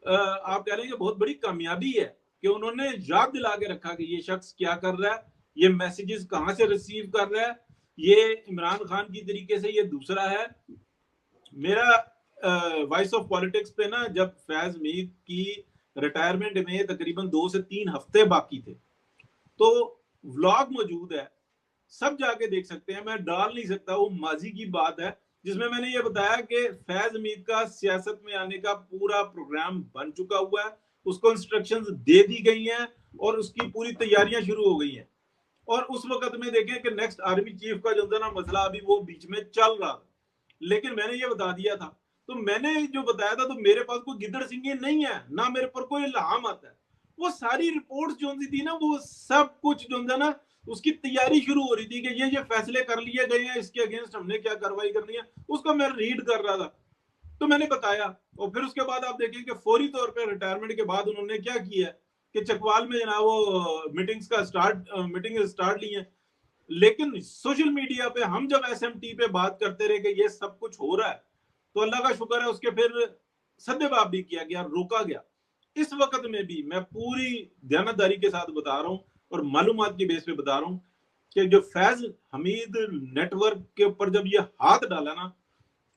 आप कह रहे हैं बहुत बड़ी कामयाबी है कि उन्होंने याद दिला के रखा कि ये शख्स क्या कर रहा है, ये मैसेजेस कहां से रिसीव कर रहा है, ये इमरान खान की तरीके से ये दूसरा है। मेरा वॉइस ऑफ पॉलिटिक्स पे ना जब फैज मीत की रिटायरमेंट में तकरीबन 2 से 3 हफ्ते बाकी थे, तो व्लॉग मौजूद है, सब जाके देख सकते हैं, मैं डाल नहीं सकता, वो माजी की बात है, जिसमें मैंने ये बताया कि फैज मीत का सियासत में आने का पूरा प्रोग्राम बन चुका हुआ है, उसको इंस्ट्रक्शंस दे दी गई हैं और उसकी पूरी तैयारियां शुरू हो गई हैं। और उस वक्त में देखें कि नेक्स्ट आर्मी चीफ का जो है ना मसला अभी वो बीच में चल रहा था, लेकिन मैंने ये बता दिया था, तो मैंने जो बताया था, तो मेरे पास कोई गिद्दड़ सिंगे नहीं है, ना मेरे पर कोई इल्हाम आता है। वो सारी रिपोर्ट्स जो थी ना, वो सब कुछ जो है ना उसकी तैयारी शुरू हो रही थी कि ये फैसले कर लिए गए हैं, इसके अगेंस्ट हमने क्या कार्रवाई करनी है, उसको मैं रीड कर रहा था, तो मैंने बताया। और फिर उसके बाद आप देखें कि फौरी तौर पर रिटायरमेंट के बाद उन्होंने क्या किया कि चकवाल में जनाब वो मीटिंग स्टार्ट ली है। लेकिन सोशल मीडिया पे हम जब SMT पे बात करते रहे कि ये सब कुछ हो रहा है, तो अल्लाह का शुक्र है उसके फिर सद्देबाब भी किया गया, रोका गया। इस वक्त में भी मैं पूरी ध्यानदारी के साथ बता रहा हूँ और मालूमात की बेस पे बता रहा हूँ कि जो फैज हमीद नेटवर्क के ऊपर जब ये हाथ डाला ना,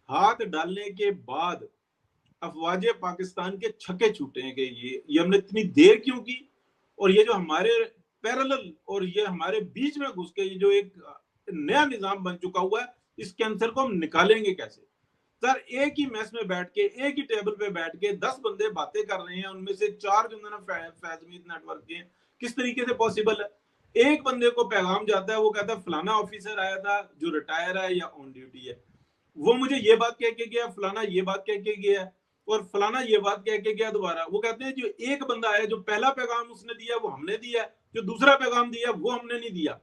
हाथ डालने के बाद अफवाजे पाकिस्तान के छक्के छूटे हैं कि ये हमने इतनी देर क्यों की, और ये जो हमारे पैरेलल और ये हमारे बीच में घुस के ये जो एक नया निजाम बन चुका हुआ है, इस कैंसर को हम निकालेंगे कैसे। सर एक ही मैस में बैठ के, एक ही टेबल पे बैठ के 10 बंदे बातें कर रहे हैं, उनमें से 4 जो है ना फैजमीत नेटवर्क के, किस तरीके से पॉसिबल है। एक बंदे को पैगाम जाता है, वो कहता है फलाना ऑफिसर आया था जो रिटायर है या ऑन ड्यूटी है, वो मुझे ये बात कह के गया, फलाना ये बात कह के गया, और फलाना ये बात कह के गया दोबारा। वो कहते हैं जो एक बंदा है, जो पहला पैगाम उसने दिया वो हमने दिया, जो दूसरा पैगाम दिया वो हमने नहीं दिया।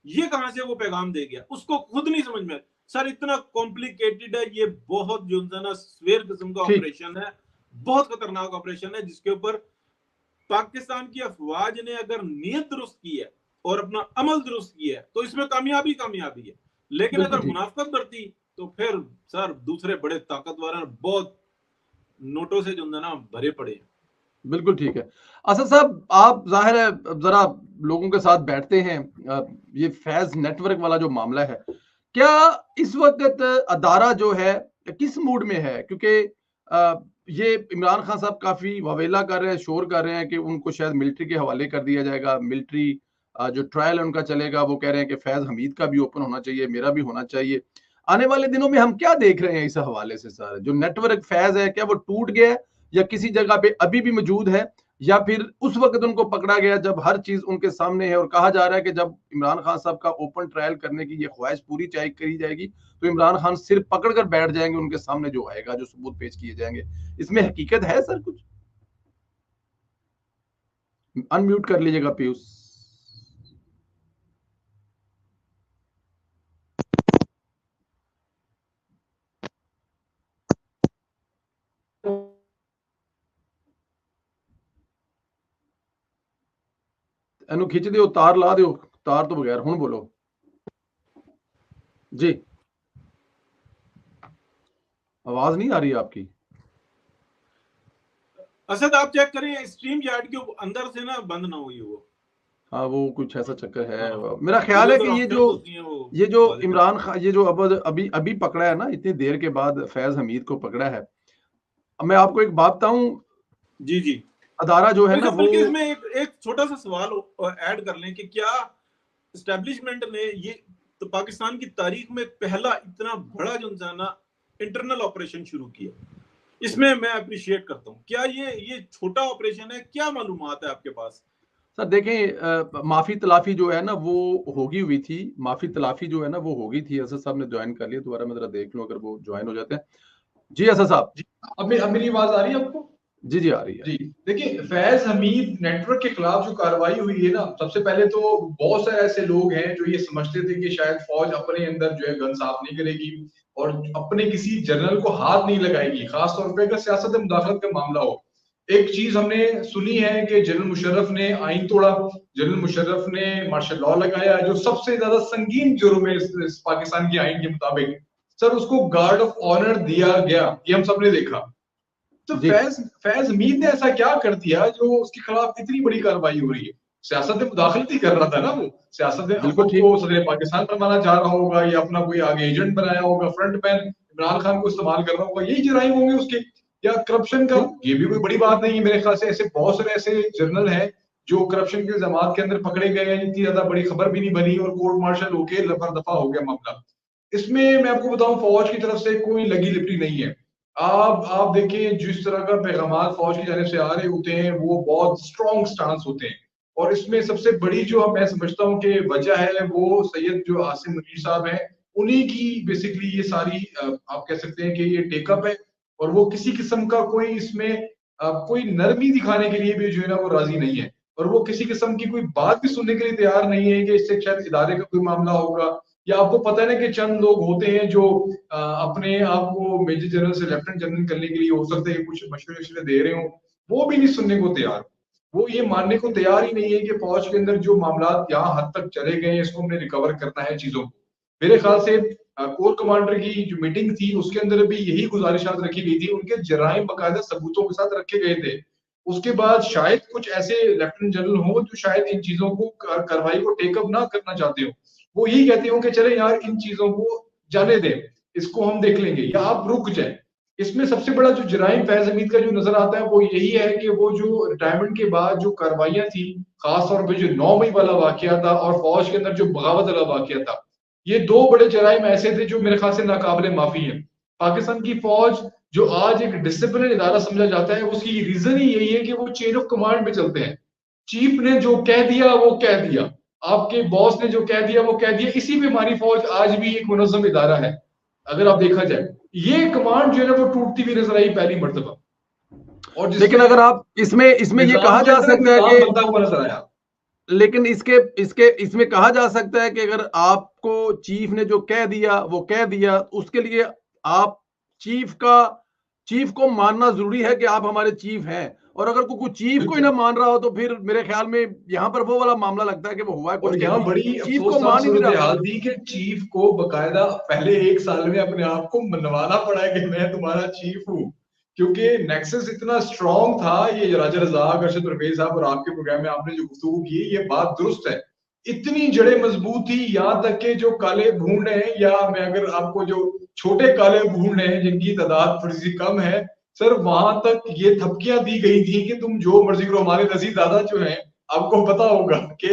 ये कहां से वो पैगाम दे गया, उसको खुद नहीं समझ में। सर इतना कॉम्प्लिकेटेड है ये, बहुत जो है ना स्वेर किस्म का ऑपरेशन है, बहुत खतरनाक ऑपरेशन है, जिसके ऊपर पाकिस्तान की अफवाज ने अगर नीयत दुरुस्त की है और अपना अमल दुरुस्त किया है तो इसमें कामयाबी है। लेकिन अगर मुनाफिकत बढ़ती तो फिर सर दूसरे बड़े ताकतवर बहुत नोटों से जो है ना भरे पड़े हैं। बिल्कुल ठीक है। असद साहब, आप जाहिर है जरा लोगों के साथ बैठते हैं, ये फैज नेटवर्क वाला जो मामला है, क्या इस वक्त अदारा जो है किस मूड में है? क्योंकि ये इमरान खान साहब काफी वावेला कर रहे हैं, शोर कर रहे हैं कि उनको शायद मिलिट्री के हवाले कर दिया जाएगा, मिलिट्री जो ट्रायल है उनका चलेगा। वो कह रहे हैं कि फैज हमीद का भी ओपन होना चाहिए, मेरा भी होना चाहिए। आने वाले दिनों में हम क्या देख रहे हैं इस हवाले से सर? जो नेटवर्क फैज है, क्या वो टूट गया है या किसी जगह पे अभी भी मौजूद है, या फिर उस वक्त उनको पकड़ा गया जब हर चीज उनके सामने है? और कहा जा रहा है कि जब इमरान खान साहब का ओपन ट्रायल करने की ये ख्वाहिश पूरी करी जाएगी तो इमरान खान सिर्फ पकड़ कर बैठ जाएंगे उनके सामने, जो आएगा, जो सबूत पेश किए जाएंगे। इसमें हकीकत है सर कुछ? अनम्यूट कर लीजिएगा पीयूष। ਇਹਨੂੰ खिंच ਦਿਓ, तार ला ਦਿਓ, तार तो बगैर। ਹੁਣ बोलो जी, आवाज नहीं आ रही आपकी। असद आप चेक करें स्ट्रीम यार्ड के अंदर से ना बंद ना हुई वो। हाँ, वो कुछ ऐसा चक्कर है। मेरा ख्याल है कि ये जो इमरान खान, ये जो अभी पकड़ा है ना, इतनी देर के बाद फैज हमीद को पकड़ा है। अब मैं आपको एक बात बताऊं जी, अदारा जो है ना, वो इसमें एक छोटा सा सवाल ऐड कर लें कि क्या एस्टेब्लिशमेंट ने ये तो पाकिस्तान की तारीख में पहला इतना बड़ा जो ना इंटरनल ऑपरेशन शुरू किया, इसमें मैं अप्रिशिएट करता हूँ। क्या ये छोटा ऑपरेशन है? क्या मालूमात है आपके पास? सर देखें, माफी तलाफी जो है ना वो होगी हुई थी, माफी तलाफी जो है ना वो होगी थी। असद साहब ने ज्वाइन कर लिया, दोबारा मैं जरा देख लूं अगर वो ज्वाइन हो जाते हैं। जी असद साहब, अब मेरी आवाज आ रही है आपको? जी आ रही है। जी देखिए, फैज हमीद नेटवर्क के खिलाफ जो कार्रवाई हुई है ना, सबसे पहले तो बहुत सारे ऐसे लोग हैं जो ये समझते थे कि शायद फौज अपने अंदर जो है गन साफ नहीं करेगी और अपने किसी जनरल को हाथ नहीं लगाएगी, खासतौर पे अगर सियासत में मुदाखलत का मामला हो। एक चीज हमने सुनी है कि जनरल मुशर्रफ ने आइन तोड़ा, जनरल मुशर्रफ ने मार्शल लॉ लगाया, जो सबसे ज्यादा संगीन जुर्म है इस पाकिस्तान की आइन के मुताबिक। सर उसको गार्ड ऑफ ऑनर दिया गया, ये हम सबने देखा। तो फैज हमीद ने ऐसा क्या कर दिया जो उसके खिलाफ इतनी बड़ी कार्रवाई हो रही है? सियासत में मुदाखलत ही कर रहा था ना वो। सियासत में को सदर पाकिस्तान पर माना जा रहा होगा या अपना कोई आगे एजेंट बनाया होगा, फ्रंट मैन इमरान खान को इस्तेमाल कर रहा होगा, यही जराइम होंगे उसके, या करप्शन का। ये भी कोई बड़ी बात नहीं है मेरे ख्याल से। ऐसे बहुत सारे ऐसे जर्नल हैं जो करप्शन के इल्जामात के अंदर पकड़े गए हैं, इतनी ज्यादा बड़ी खबर भी नहीं बनी और कोर्ट मार्शल होके रफा दफा हो गया मामला। इसमें मैं आपको बताऊं, फौज की तरफ से कोई लगी लिपटी नहीं है। आप देखिए, जिस तरह का पैगाम फौज की जानिब से आ रहे होते हैं वो बहुत स्ट्रॉन्ग स्टांस होते हैं। और इसमें सबसे बड़ी जो मैं समझता हूँ कि वजह है वो सैयद जो आसिम मुनीर साहब हैं, उन्हीं की बेसिकली ये सारी आप कह सकते हैं कि ये टेकअप है। और वो किसी किस्म का कोई इसमें कोई नरमी दिखाने के लिए भी जो है ना वो राजी नहीं है, और वो किसी किस्म की कोई बात भी सुनने के लिए तैयार नहीं है कि इससे शायद इदारे का कोई मामला होगा। या आपको पता है ना कि चंद लोग होते हैं जो अपने आप को मेजर जनरल से लेफ्टिनेंट जनरल करने के लिए हो सकते हैं कुछ मशवरे दे रहे हो, वो भी नहीं सुनने को तैयार। वो ये मानने को तैयार ही नहीं है कि फौज के अंदर जो मामला यहाँ हद तक चले गए हैं इसको हमने रिकवर करना है चीजों को। मेरे ख्याल से कोर कमांडर की जो मीटिंग थी उसके अंदर भी यही गुजारिशात रखी गई थी, उनके जराइम बाकायदा सबूतों के साथ रखे गए थे। उसके बाद शायद कुछ ऐसे लेफ्टिनेंट जनरल हो जो शायद इन चीजों को कार्रवाई को टेकअप ना करना चाहते हो, वो यही कहते हो कि चले यार इन चीजों को जाने दें, इसको हम देख लेंगे या आप रुक जाए। इसमें सबसे बड़ा जो जराइम फैज हमीद का जो नजर आता है वो यही है कि वो जो रिटायरमेंट के बाद जो कार्रवाइयां थी, खासतौर पर जो 9 मई वाला वाकया था और फौज के अंदर जो बगावत वाला वाकया था, ये दो बड़े जराइम ऐसे थे जो मेरे ख्याल से नाकाबिले माफी है। पाकिस्तान की फौज जो आज एक डिसिप्लिन इदारा समझा जाता है, उसकी रीजन ही यही है कि वो चेन ऑफ कमांड पे चलते हैं। चीफ ने जो कह दिया वो कह दिया, आपके बॉस ने जो कह दिया वो कह दिया। इसी पे हमारी फौज आज भी एक मुनज़्ज़म इदारा है। अगर आप देखा जाए ये कमांड जो है वो टूटती हुई नजर आई पहली मर्तबा। और लेकिन अगर आप इसमें ये कहा जा सकता है कि लेकिन इसमें कहा जा सकता है कि अगर आपको चीफ ने जो कह दिया वो कह दिया, उसके लिए आप चीफ को मानना जरूरी है कि आप हमारे चीफ हैं। और अगर कोई चीफ को ही ना मान रहा हो तो फिर मेरे ख्याल में यहाँ पर वो वाला मामला लगता है कि वो हुआ है। और यहाँ बड़ी चीफ को मान ही नहीं रहा थी कि चीफ को बकायदा पहले 1 साल में अपने आप को मनवाना पड़ा है कि मैं तुम्हारा चीफ हूँ। क्योंकि नेक्सस इतना स्ट्रॉन्ग था। ये राजा रज़ाक, अरशद परवेज साहब और आपके प्रोग्राम में आपने जो गुफ्तगू की, ये बात दुरुस्त है। इतनी जड़ें मजबूत थी, यहाँ तक के जो काले भूंड हैं, या मैं अगर आपको जो छोटे काले भूंड हैं जिनकी तादाद थोड़ी सी कम है सर, वहां तक ये थपकियां दी गई थी कि तुम जो मर्जी करो। हमारे रजीद दादा जो हैं, आपको पता होगा कि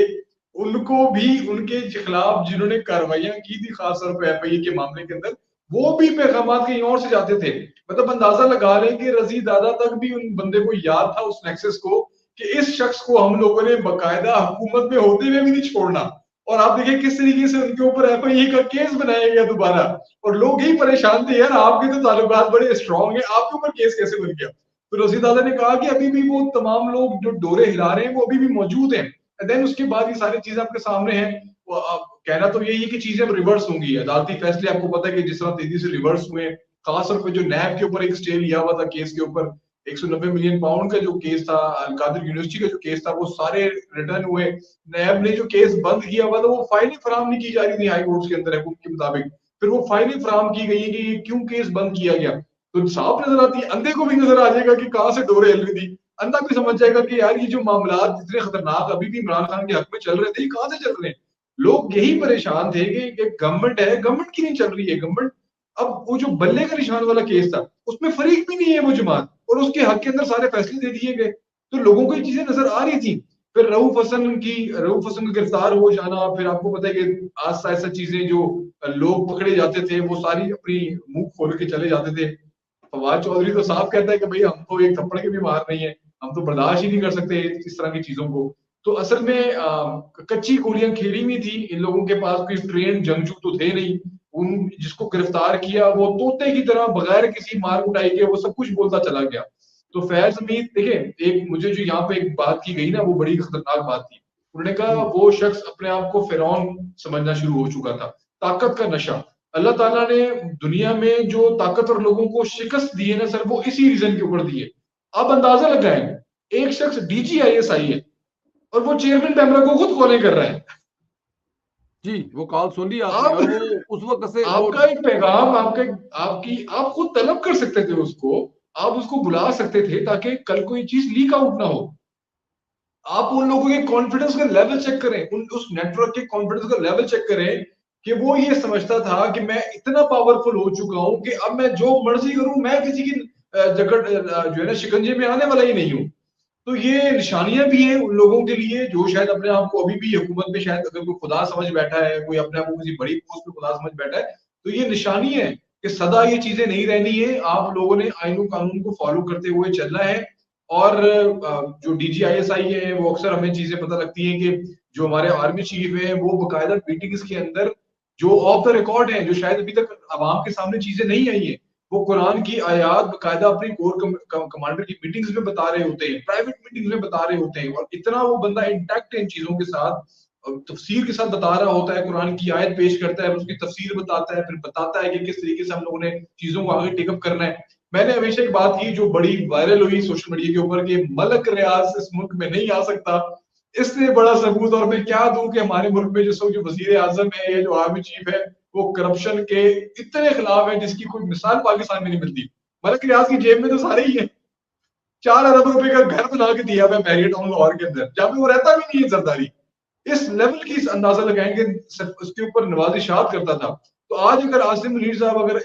उनको भी उनके खिलाफ जिन्होंने कार्रवाइयां की थी, खासतौर पर एफआईए के मामले के अंदर, वो भी पैगामात कहीं और से जाते थे। मतलब अंदाजा लगा लें कि रजीद दादा तक भी उन बंदे को याद था, उस नेक्सस को, कि इस शख्स को हम लोगों ने बकायदा हुकूमत में होते हुए भी नहीं छोड़ना। और आप देखिए किस तरीके से उनके ऊपर एफआईए का केस बनाया गया दोबारा, और लोग ही परेशान थे, यार आपके तो ताल्लुकात बड़े स्ट्रॉन्ग है, आपके ऊपर केस कैसे बन गया। तो रजीद दादा ने कहा कि अभी भी वो तमाम लोग जो डोरे हिला रहे हैं वो अभी भी मौजूद हैं। देन उसके बाद ये सारी चीजें आपके सामने हैं। कहना तो यही है कि चीजें अब रिवर्स होंगी। अदालती फैसले आपको पता है कि जिस तरह तेजी से रिवर्स हुए, खासतौर पर जो नैब के ऊपर एक स्टे लिया हुआ था केस के ऊपर, 190 मिलियन पाउंड का जो केस था, अलकादिर यूनिवर्सिटी का जो केस था, वो सारे रिटर्न हुए। नैब ने जो केस बंद किया हुआ था, वो फाइलें फराहम नहीं की जा रही थी हाई कोर्ट के अंदर हुकूम के मुताबिक। फिर वो फाइलें फराहम की गई कि क्यों केस बंद किया गया, तो साफ नजर आती है। अंधे को भी नजर आ जाएगा कि कहां से डोरे हिल रही थी। अंधा भी समझ जाएगा कि यार ये जो मामला इतने खतरनाक अभी भी इमरान खान के हक में चल रहे थे, ये कहां से चल रहे हैं। लोग यही परेशान थे कि गवर्नमेंट है, गवर्नमेंट की नहीं चल रही है गवर्नमेंट। अब वो जो बल्ले का निशान वाला केस था, उसमें फरीक भी नहीं है वो जमात, और उसके हक के अंदर सारे फैसले दे दिए गए। तो लोगों को ये चीजें नजर आ रही थी। फिर रऊफ हसन का गिरफ्तार हो जाना, फिर आपको पता है कि आस्ता ऐसा चीजें जो लोग पकड़े जाते थे वो सारी अपनी मुंह खोल के चले जाते थे। फवाद चौधरी तो साफ कहता है कि भाई हम तो एक थप्पड़ के भी मार नहीं है, हम तो बर्दाश्त ही नहीं कर सकते इस तरह की चीजों को। तो असल में कच्ची गोलियां खेली हुई थी। इन लोगों के पास कोई ट्रेन जंगजू तो थे नहीं। उन जिसको गिरफ्तार किया वो तोते की तरह बगैर किसी मार उठाई के वो सब कुछ बोलता चला गया। तो फैज हमीद, देखिए, एक मुझे जो यहाँ पे एक बात की गई ना, वो बड़ी खतरनाक बात थी। उन्होंने कहा वो शख्स अपने आप को फिरौन समझना शुरू हो चुका था। ताकत का नशा, अल्लाह ताला ने दुनिया में जो ताकतवर लोगों को शिकस्त दी है ना सर, वो इसी रीजन के ऊपर दी है। अब अंदाजा लगाएं, एक शख्स DGISI है और वो चेयरमैन पैमरा को खुद कॉलिंग कर रहा है। जी, वो कॉल सुन ली आपने, और वो उस वक्त से आपका एक पैगाम, आप खुद तलब कर सकते थे उसको, आप उसको बुला सकते थे ताकि कल कोई चीज लीक आउट ना हो। आप उन लोगों के कॉन्फिडेंस का लेवल चेक करें, उस नेटवर्क के कॉन्फिडेंस का लेवल चेक करें कि वो ये समझता था कि मैं इतना पावरफुल हो चुका हूं कि अब मैं जो मर्जी करूं, मैं किसी की जकड़ जो है ना शिकंजे में आने वाला ही नहीं हूं। तो ये निशानियां भी हैं उन लोगों के लिए जो शायद अपने आप को अभी भी हुकूमत में, शायद अगर कोई खुदा समझ बैठा है, कोई अपने आप को किसी बड़ी पोस्ट पे खुदा समझ बैठा है, तो ये निशानी है कि सदा ये चीजें नहीं रहनी है। आप लोगों ने आईन कानून को फॉलो करते हुए चलना है। और जो DGISI है, वो अक्सर हमें चीजें पता लगती हैं कि जो हमारे आर्मी चीफ है वो बकायदा मीटिंग्स के अंदर जो ऑफ द रिकॉर्ड है, जो शायद अभी तक आवाम के सामने चीजें नहीं आई है, वो कुरान की आयात बकायदा अपनी कोर कमांडर की मीटिंग्स में बता रहे होते हैं, प्राइवेट मीटिंग्स में बता रहे होते हैं। और इतना वो बंदा इंटैक्ट है इन चीजों के साथ, तफसीर के साथ बता रहा होता है, कुरान की आयत पेश करता है, उसकी तफसीर बताता है, फिर बताता है कि किस तरीके से हम लोगों ने चीजों को आगे टेकअप करना है। मैंने हमेशा एक बात की जो बड़ी वायरल हुई सोशल मीडिया के ऊपर कि मलक रियाज इस मुल्क में नहीं आ सकता। इससे बड़ा सबूत और मैं क्या दूं कि हमारे मुल्क में जो वजीर आजम है या जो आर्मी चीफ है, वो करप्शन के इतने खिलाफ है जिसकी कोई मिसाल पाकिस्तान में नहीं मिलती। मलक रियाज की जेब में तो सारे ही है। 4 अरब रुपए का घर बना के दिया हुआ मैरियट टाउन लाहौर के अंदर, जहाँ पे वो रहता भी नहीं है जरदारी। इस लेवल की अंदाजा लगाएंगे उसके ऊपर नवाजिशात करता था। तो आज अगर आसिम मुनीर साहब अगर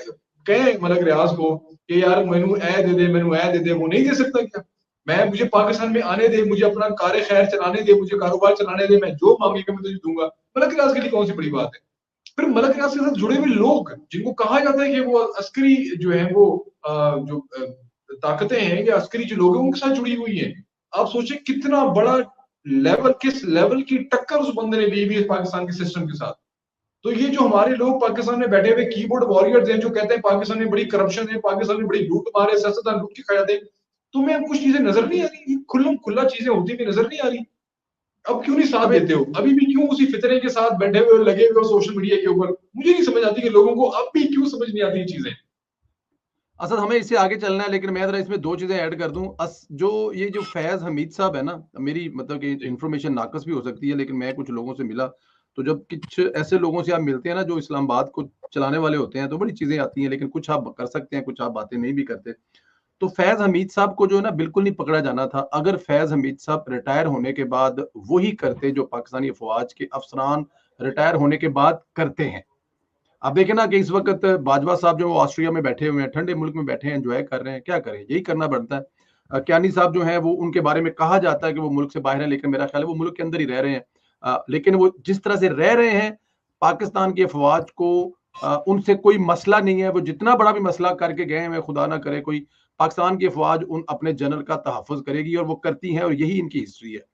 कहें मलक रियाज को कि यार मैनू ए दे दे, वो नहीं दे सकता क्या? मुझे पाकिस्तान में आने दे, मुझे अपना कार खैर चलाने दे, मुझे कारोबार चलाने दे, मैं जो मांगेगा मैं तुझे दूंगा। मलक रियाज के लिए कौन सी बड़ी बात है? फिर मलक रियाज के साथ जुड़े हुए लोग जिनको कहा जाता है कि वो अस्करी जो है वो जो ताकतें हैं या अस्करी जो लोग हैं उनके साथ जुड़ी हुई है। आप सोचे कितना बड़ा लेवल, किस लेवल की टक्कर उस बंदे ने ली हुई है पाकिस्तान के सिस्टम के साथ। तो ये जो हमारे लोग पाकिस्तान में बैठे हुए कीबोर्ड वॉरियर्स हैं जो कहते हैं पाकिस्तान में बड़ी करप्शन है, पाकिस्तान में बड़ी लूट मार है, सियासतदान लूट के खा जाते हैं, तुम्हें अब कुछ चीजें नजर नहीं आ रही? खुल्लम खुल्ला चीजें होती हुई नजर नहीं आ रही? अब क्यों नहीं साथ देते हो? अभी भी क्यों उसी फितरे के साथ बैठे हुए लगे हुए सोशल मीडिया के ऊपर? मुझे नहीं समझ आती कि लोगों को अब भी क्यों समझ नहीं आती ये चीजें। असद हमें इससे आगे चलना है, लेकिन मैं जरा इसमें 2 चीजें ऐड कर दूं। ये जो फैज हमीद साहब है ना, मेरी मतलब कि इन्फॉर्मेशन नाकस भी हो सकती है, लेकिन मैं कुछ लोगों से मिला, तो जब कुछ ऐसे लोगों से आप मिलते हैं ना जो इस्लामाबाद को चलाने वाले होते हैं, तो बड़ी चीजें आती हैं, लेकिन कुछ आप कर सकते हैं, कुछ आप बातें नहीं भी करते। तो फैज हमीद साहब को जो है ना बिल्कुल नहीं पकड़ा जाना था। अगर फैज हमीद साहब रिटायर होने के बाद वही करते जो पाकिस्तानी अफवाज के अफसरान रिटायर होने के बाद करते हैं। आप देखें ना कि इस वक्त बाजवा साहब जो ऑस्ट्रिया में बैठे हुए हैं, ठंडे मुल्क में बैठे हैं, एंजॉय कर रहे हैं, क्या करें, यही करना पड़ता है। क्यानी साहब जो है वो उनके बारे में कहा जाता है कि वो मुल्क से बाहर है, लेकिन मेरा ख्याल है वो मुल्क के अंदर ही रह रहे हैं। लेकिन वो जिस तरह से रह रहे हैं, पाकिस्तान की अफवाज को उनसे कोई मसला नहीं है। वो जितना बड़ा भी मसला करके गए हैं, खुदा ना करे कोई पाकिस्तान की अफवाज उन अपने जनरल का तहफ़्फ़ुज़ करेगी, और वो करती हैं, और यही इनकी हिस्ट्री है।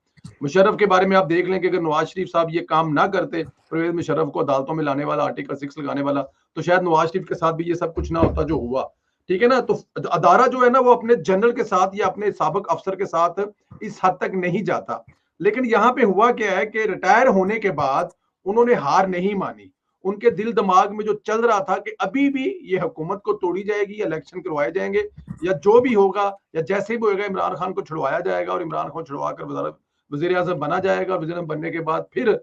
मुशर्रफ के बारे में आप देख लें कि अगर नवाज शरीफ साहब ये काम ना करते, परवेज मुशर्रफ को अदालतों में लाने वाला, आर्टिकल 6 लगाने वाला, तो शायद नवाज शरीफ के साथ भी ये सब कुछ ना होता जो हुआ। ठीक है ना। तो अदारा जो है ना वो अपने जनरल के साथ या अपने साबिक अफसर के साथ इस हद तक नहीं जाता। लेकिन यहाँ पे हुआ क्या है कि रिटायर होने के बाद उन्होंने हार नहीं मानी। उनके दिल दिमाग में जो चल रहा था कि अभी भी ये हुकूमत को तोड़ी जाएगी, या इलेक्शन करवाए जाएंगे, या जो भी होगा, या जैसे भी होगा इमरान खान को छुड़वाया जाएगा, और इमरान खान छुड़वा कर वज़ीर आज़म बना जाएगा, और वज़ीर आज़म बनने के बाद फिर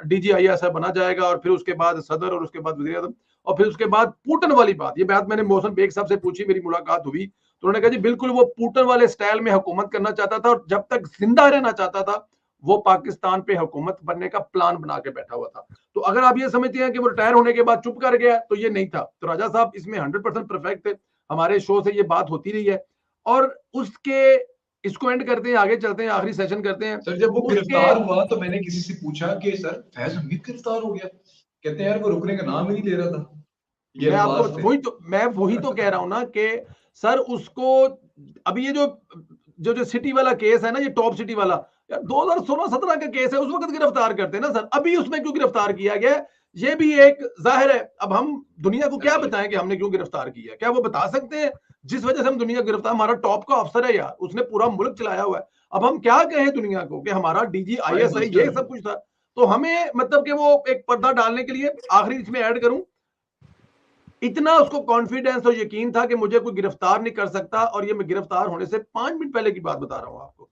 DGIS बना जाएगा, और फिर उसके बाद सदर, और उसके बाद वज़ीर आज़म, और फिर उसके बाद पुतिन वाली बात। ये बात मैंने मोहसिन बेग साहब से पूछी, मेरी मुलाकात हुई, तो उन्होंने कहा जी बिल्कुल वो पुतिन वाले स्टाइल में हुकूमत करना चाहता था, और जब तक जिंदा रहना चाहता था वो पाकिस्तान पे हुकूमत बनने का प्लान बना के बैठा हुआ था। तो अगर आप ये समझते हैं कि वो रिटायर होने के बाद चुप कर गया, तो ये नहीं था। तो राजा साहब इसमें 100% परफेक्ट थे। हमारे शो से ये बात होती रही है, और उसके इसको एंड करते हैं, आगे चलते हैं, आखिरी सेशन करते हैं। सर जब वो गिरफ्तार हुआ तो मैंने किसी से पूछा कि सर फैज हमीद गिरफ्तार हो गया, कहते हैं यार वो रुकने का नाम ही नहीं ले रहा था। ये मैं वही तो कह रहा हूं ना कि सर उसको अभी ये जो सिटी वाला केस है ना, ये टॉप सिटी वाला, यार 2016-17 का केस है, उस वक्त गिरफ्तार करते ना सर, अभी उसमें क्यों गिरफ्तार किया गया? ये भी एक जाहिर है। अब हम दुनिया को क्या बताएं कि हमने क्यों गिरफ्तार किया? क्या वो बता सकते हैं जिस वजह से हम दुनिया गिरफ्तार? हमारा टॉप का अफसर है यार, उसने पूरा मुल्क चलाया हुआ है। अब हम क्या कहें दुनिया को कि हमारा DGIS है, ये सब कुछ था। तो हमें मतलब कि वो एक पर्दा डालने के लिए, आखिरी इसमें ऐड करूं, इतना उसको कॉन्फिडेंस और यकीन था कि मुझे कोई गिरफ्तार नहीं कर सकता। और ये मैं गिरफ्तार होने से 5 मिनट पहले की बात बता रहा हूं आपको,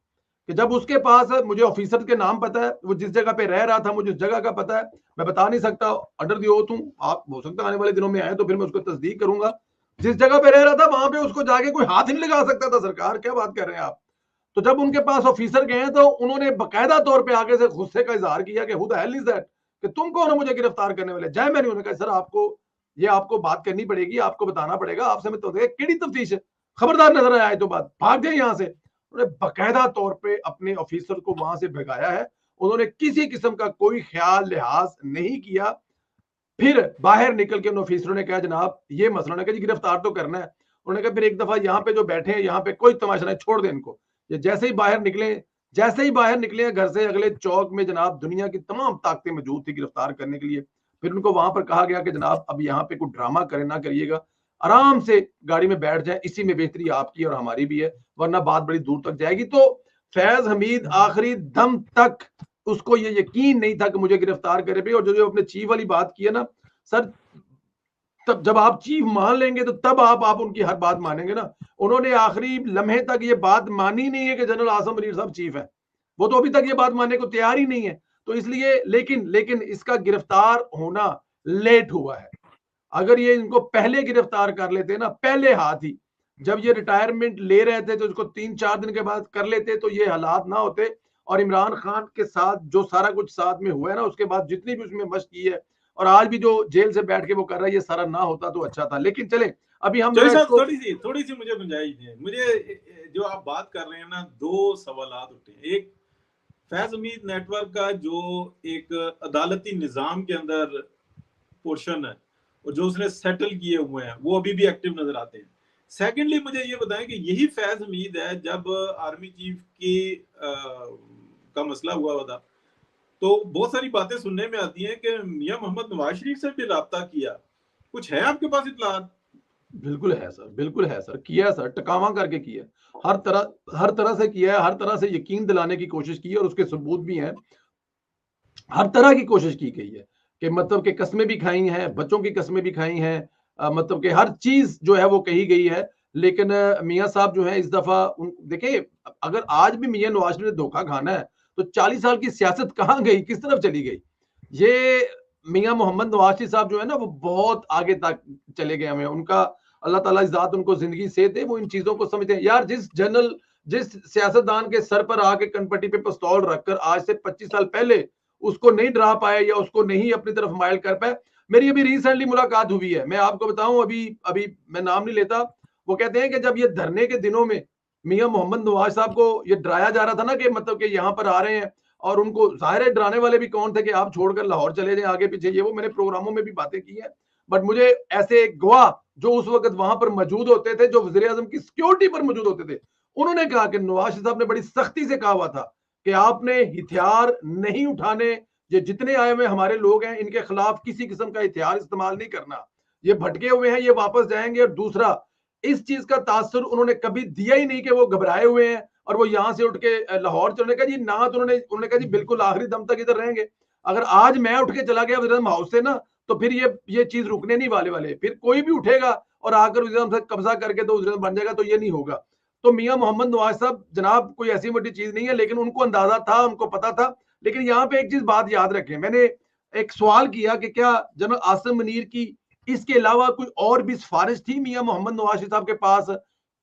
कि जब उसके पास मुझे ऑफिसर के नाम पता है, वो जिस जगह पे रह रहा था मुझे उस जगह का पता है, मैं बता नहीं सकता, अंडर द ओथ हूं। आप हो सकता है आने वाले दिनों में आए तो फिर मैं उसको तस्दीक करूंगा। जिस जगह पे रह रहा था वहां पे उसको जाके कोई हाथ नहीं लगा सकता था। सरकार क्या बात कर रहे हैं आप? तो जब उनके पास ऑफिसर गए तो उन्होंने बाकायदा तौर पर आगे से गुस्से का इजहार किया कि who the hell is that, कि तुम कौन हो मुझे गिरफ्तार करने वाले? जय मैंने उन्होंने कहा सर आपको बात करनी पड़ेगी, आपको बताना पड़ेगा, आपसे मैं तो केड़ी तफ्तीश है, खबरदार नजर आए तो बात भाग जाए यहाँ से। उन्होंने बाकायदा तौर पे अपने ऑफिसर को वहां से भगाया है। उन्होंने किसी किस्म का कोई ख्याल लिहाज नहीं किया। फिर बाहर निकल के उन ऑफिसरों ने कहा जनाब ये मसला, ने कहा जी गिरफ्तार तो करना है। उन्होंने कहा फिर एक दफा यहाँ पे जो बैठे हैं यहाँ पे कोई तमाशा नहीं, छोड़ दे इनको। ये जैसे ही बाहर निकले घर से, अगले चौक में जनाब दुनिया की तमाम ताकतें मौजूद थी गिरफ्तार करने के लिए। फिर उनको वहां पर कहा गया कि जनाब अब यहाँ पे कोई ड्रामा करे ना करिएगा, आराम से गाड़ी में बैठ जाए, इसी में बेहतरी आपकी और हमारी भी है, वरना बात बड़ी दूर तक जाएगी। तो फैज हमीद आखिरी दम तक उसको ये यकीन नहीं था कि मुझे गिरफ्तार करे पे। और जो अपने चीफ वाली बात की है ना सर, तब जब आप चीफ मान लेंगे तो तब आप उनकी हर बात मानेंगे ना। उन्होंने आखिरी लम्हे तक ये बात मानी नहीं है कि जनरल आसम मुनीर साहब चीफ है, वो तो अभी तक ये बात मानने को तैयार ही नहीं है। तो इसलिए लेकिन इसका गिरफ्तार होना लेट हुआ है। अगर ये इनको पहले गिरफ्तार कर लेते ना, पहले हाथ ही, जब ये रिटायरमेंट ले रहे थे तो इसको 3-4 दिन के बाद कर लेते तो ये हालात ना होते। और इमरान खान के साथ जो सारा कुछ साथ में हुआ है ना, उसके बाद जितनी भी उसमें मशक की है और आज भी जो जेल से बैठ के वो कर रहा है, ये सारा ना होता तो अच्छा था। लेकिन चले अभी हम थोड़ी सी मुझे गुंजाइश है। मुझे जो आप बात कर रहे हैं ना, 2 सवाल उठे। एक फैज हमीद नेटवर्क का जो एक अदालती निजाम के अंदर पोर्शन है और जो उसने सेटल किए हुए हैं वो अभी भी एक्टिव नजर आते हैं। सेकेंडली मुझे ये बताएं कि यही फैज हमीद है जब आर्मी चीफ की का मसला हुआ था तो बहुत सारी बातें सुनने में आती हैं कि मियां मोहम्मद नवाज शरीफ से भी राब्ता किया, कुछ है आपके पास इत्तलात? बिल्कुल है सर, किया है सर, टकावा करके किया, हर तरह से किया है, हर तरह से यकीन दिलाने की कोशिश की है और उसके सबूत भी हैं। हर तरह की कोशिश की गई है कि मतलब कि कस्में भी खाई हैं, बच्चों की कस्में भी खाई हैं, मतलब कि हर चीज जो है वो कही गई है। लेकिन मियां साहब जो है इस दफा देखिए, अगर आज भी मियां नवाज शरीफ ने धोखा खाना है तो 40 साल की सियासत कहाँ गई, किस तरफ चली गई? ये मियां मोहम्मद नवाज शरीफ साहब जो है ना वो बहुत आगे तक चले गए हैं। उनका अल्लाह ताला इज़्ज़त उनको जिंदगी से दे, वो इन चीजों को समझते हैं। यार जिस सियासतदान के सर पर आके कनपट्टी पे पिस्तौल रखकर आज से 25 साल पहले उसको नहीं डरा पाए या उसको नहीं अपनी तरफ माइल कर पाए। मेरी अभी रिसेंटली मुलाकात हुई है, मैं आपको बताऊं, अभी अभी मैं नाम नहीं लेता, वो कहते हैं कि जब ये धरने के दिनों में मियां मोहम्मद नवाज साहब को ये डराया जा रहा था ना कि मतलब कि यहाँ पर आ रहे हैं, और उनको जाहिर है डराने वाले भी कौन थे कि आप छोड़कर लाहौर चले जाएं आगे पीछे, ये वो मैंने प्रोग्रामों में भी बातें की है। बट मुझे ऐसे गवाह जो उस वक्त वहां पर मौजूद होते थे, जो वजीर आजम की सिक्योरिटी पर मौजूद होते थे, उन्होंने कहा कि नवाज साहब ने बड़ी सख्ती से कहा हुआ था कि आपने हथियार नहीं उठाने, ये जितने आए हुए हमारे लोग हैं इनके खिलाफ किसी किस्म का हथियार इस्तेमाल नहीं करना, ये भटके हुए हैं, ये वापस जाएंगे। और दूसरा, इस चीज का तासुर उन्होंने कभी दिया ही नहीं कि वो घबराए हुए हैं और वो यहां से उठ के लाहौर चलने का जी ना, तो उन्होंने कहा जी बिल्कुल आखिरी दम तक इधर रहेंगे। अगर आज मैं उठ के चला गया वज़ीर-ए-आज़म हाउस से ना, तो फिर ये चीज रुकने नहीं वाले, फिर कोई भी उठेगा और आकर वज़ीर-ए-आज़म से कब्जा करके तो वज़ीर-ए-आज़म बन जाएगा, तो ये नहीं होगा। तो मियां मोहम्मद नवाज साहब जनाब कोई ऐसी बड़ी चीज नहीं है, लेकिन उनको अंदाजा था, उनको पता था। लेकिन यहाँ पे एक चीज बात याद रखें, मैंने एक सवाल किया कि क्या जनरल आसिम मुनीर की इसके अलावा कोई और भी सिफारिश थी मियां मोहम्मद नवाज साहब के पास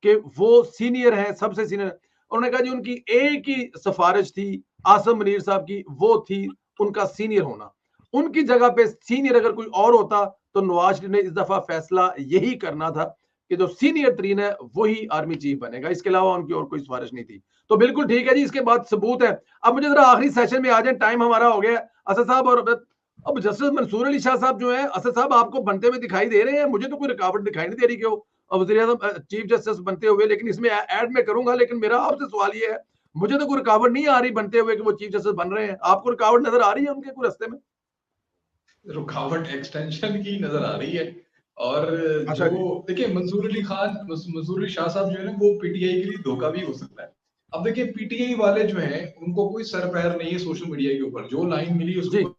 कि वो सीनियर हैं, सबसे सीनियर? उन्होंने कहा जी उनकी एक ही सिफारिश थी आसिम मुनीर साहब की, वो थी उनका सीनियर होना। उनकी जगह पे सीनियर अगर कोई और होता तो नवाज शरीफ ने इस दफा फैसला यही करना था कि जो सीनियर तरीन है वही आर्मी चीफ बनेगा, इसके अलावा उनकी और कोई सिफारिश नहीं थी। तो बिल्कुल ठीक है जी, इसके बाद सबूत है। अब मुझे जरा आखिरी सेशन में आ जाए, टाइम हमारा हो गया असद साहब। और अब जस्टिस मंसूर अली शाह साहब जो है, असद साहब आपको बनते हुए दिखाई दे रहे हैं, मुझे तो कोई रुकावट दिखाई नहीं दे रही कि वो वज़ीर-ए-आज़म चीफ जस्टिस बनते हुए, लेकिन इसमें ऐड में करूंगा। लेकिन मेरा आपसे सवाल ये है, मुझे तो कोई रुकावट नहीं आ रही बनते हुए कि वो चीफ जस्टिस बन रहे हैं, आपको रुकावट नजर आ रही है उनके कोई रास्ते में? रुकावट एक्सटेंशन की नजर आ रही है। और जो देखिए मंसूर अली शाह साहब जो है ना, वो पीटीआई के लिए धोखा भी हो सकता है। अब देखिए पीटीआई वाले जो हैं उनको कोई सर पैर नहीं है सोशल मीडिया के ऊपर, जो लाइन मिली उसको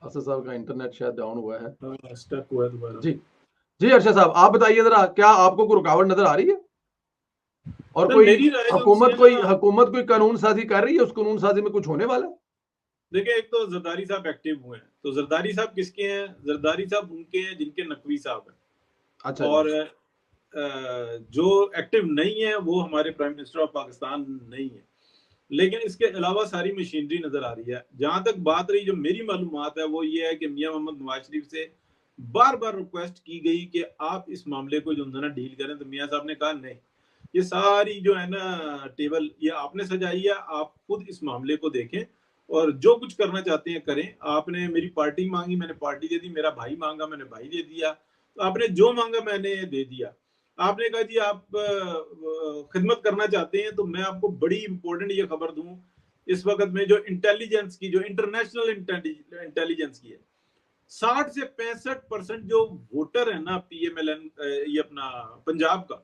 असद साहब का इंटरनेट शायद डाउन हुआ है, स्टक हुआ है दोबारा। जी अरशद साहब आप बताइए जरा, क्या आपको कोई रुकावट नजर आ रही है? और कोई हुकूमत कोई कानून साजी कर रही है, उस कानून साजी में कुछ होने वाला है? देखिए, एक तो जरदारी साहब एक्टिव हुए हैं, तो जरदारी साहब किसके हैं? जरदारी साहब उनके हैं जिनके नकवी साहब हैं। अच्छा। और जो एक्टिव नहीं है वो हमारे प्राइम मिनिस्टर ऑफ पाकिस्तान नहीं है। लेकिन इसके अलावा सारी मशीनरी नजर आ रही है। जहां तक बात रही, जो मेरी मालूमात है वो ये है कि मियां मोहम्मद नवाज शरीफ से बार बार रिक्वेस्ट की गई कि आप इस मामले को जो है ना डील करें, तो मियां साहब ने कहा नहीं, ये सारी जो है ना टेबल ये आपने सजाई है, आप खुद इस मामले को देखें और जो कुछ करना चाहते हैं करें। आपने मेरी पार्टी मांगी, मैंने पार्टी दे दी, मेरा भाई मांगा, मैंने भाई दे दिया, तो आपने जो मांगा मैंने दे दिया। आपने कहा जी आप खिदमत करना चाहते हैं, तो मैं आपको बड़ी इंपॉर्टेंट ये खबर दूं, इस वक्त में जो इंटेलिजेंस की, जो इंटरनेशनल इंटेलिजेंस की है, 60 से 65% जो वोटर है ना PMLN ये अपना पंजाब का,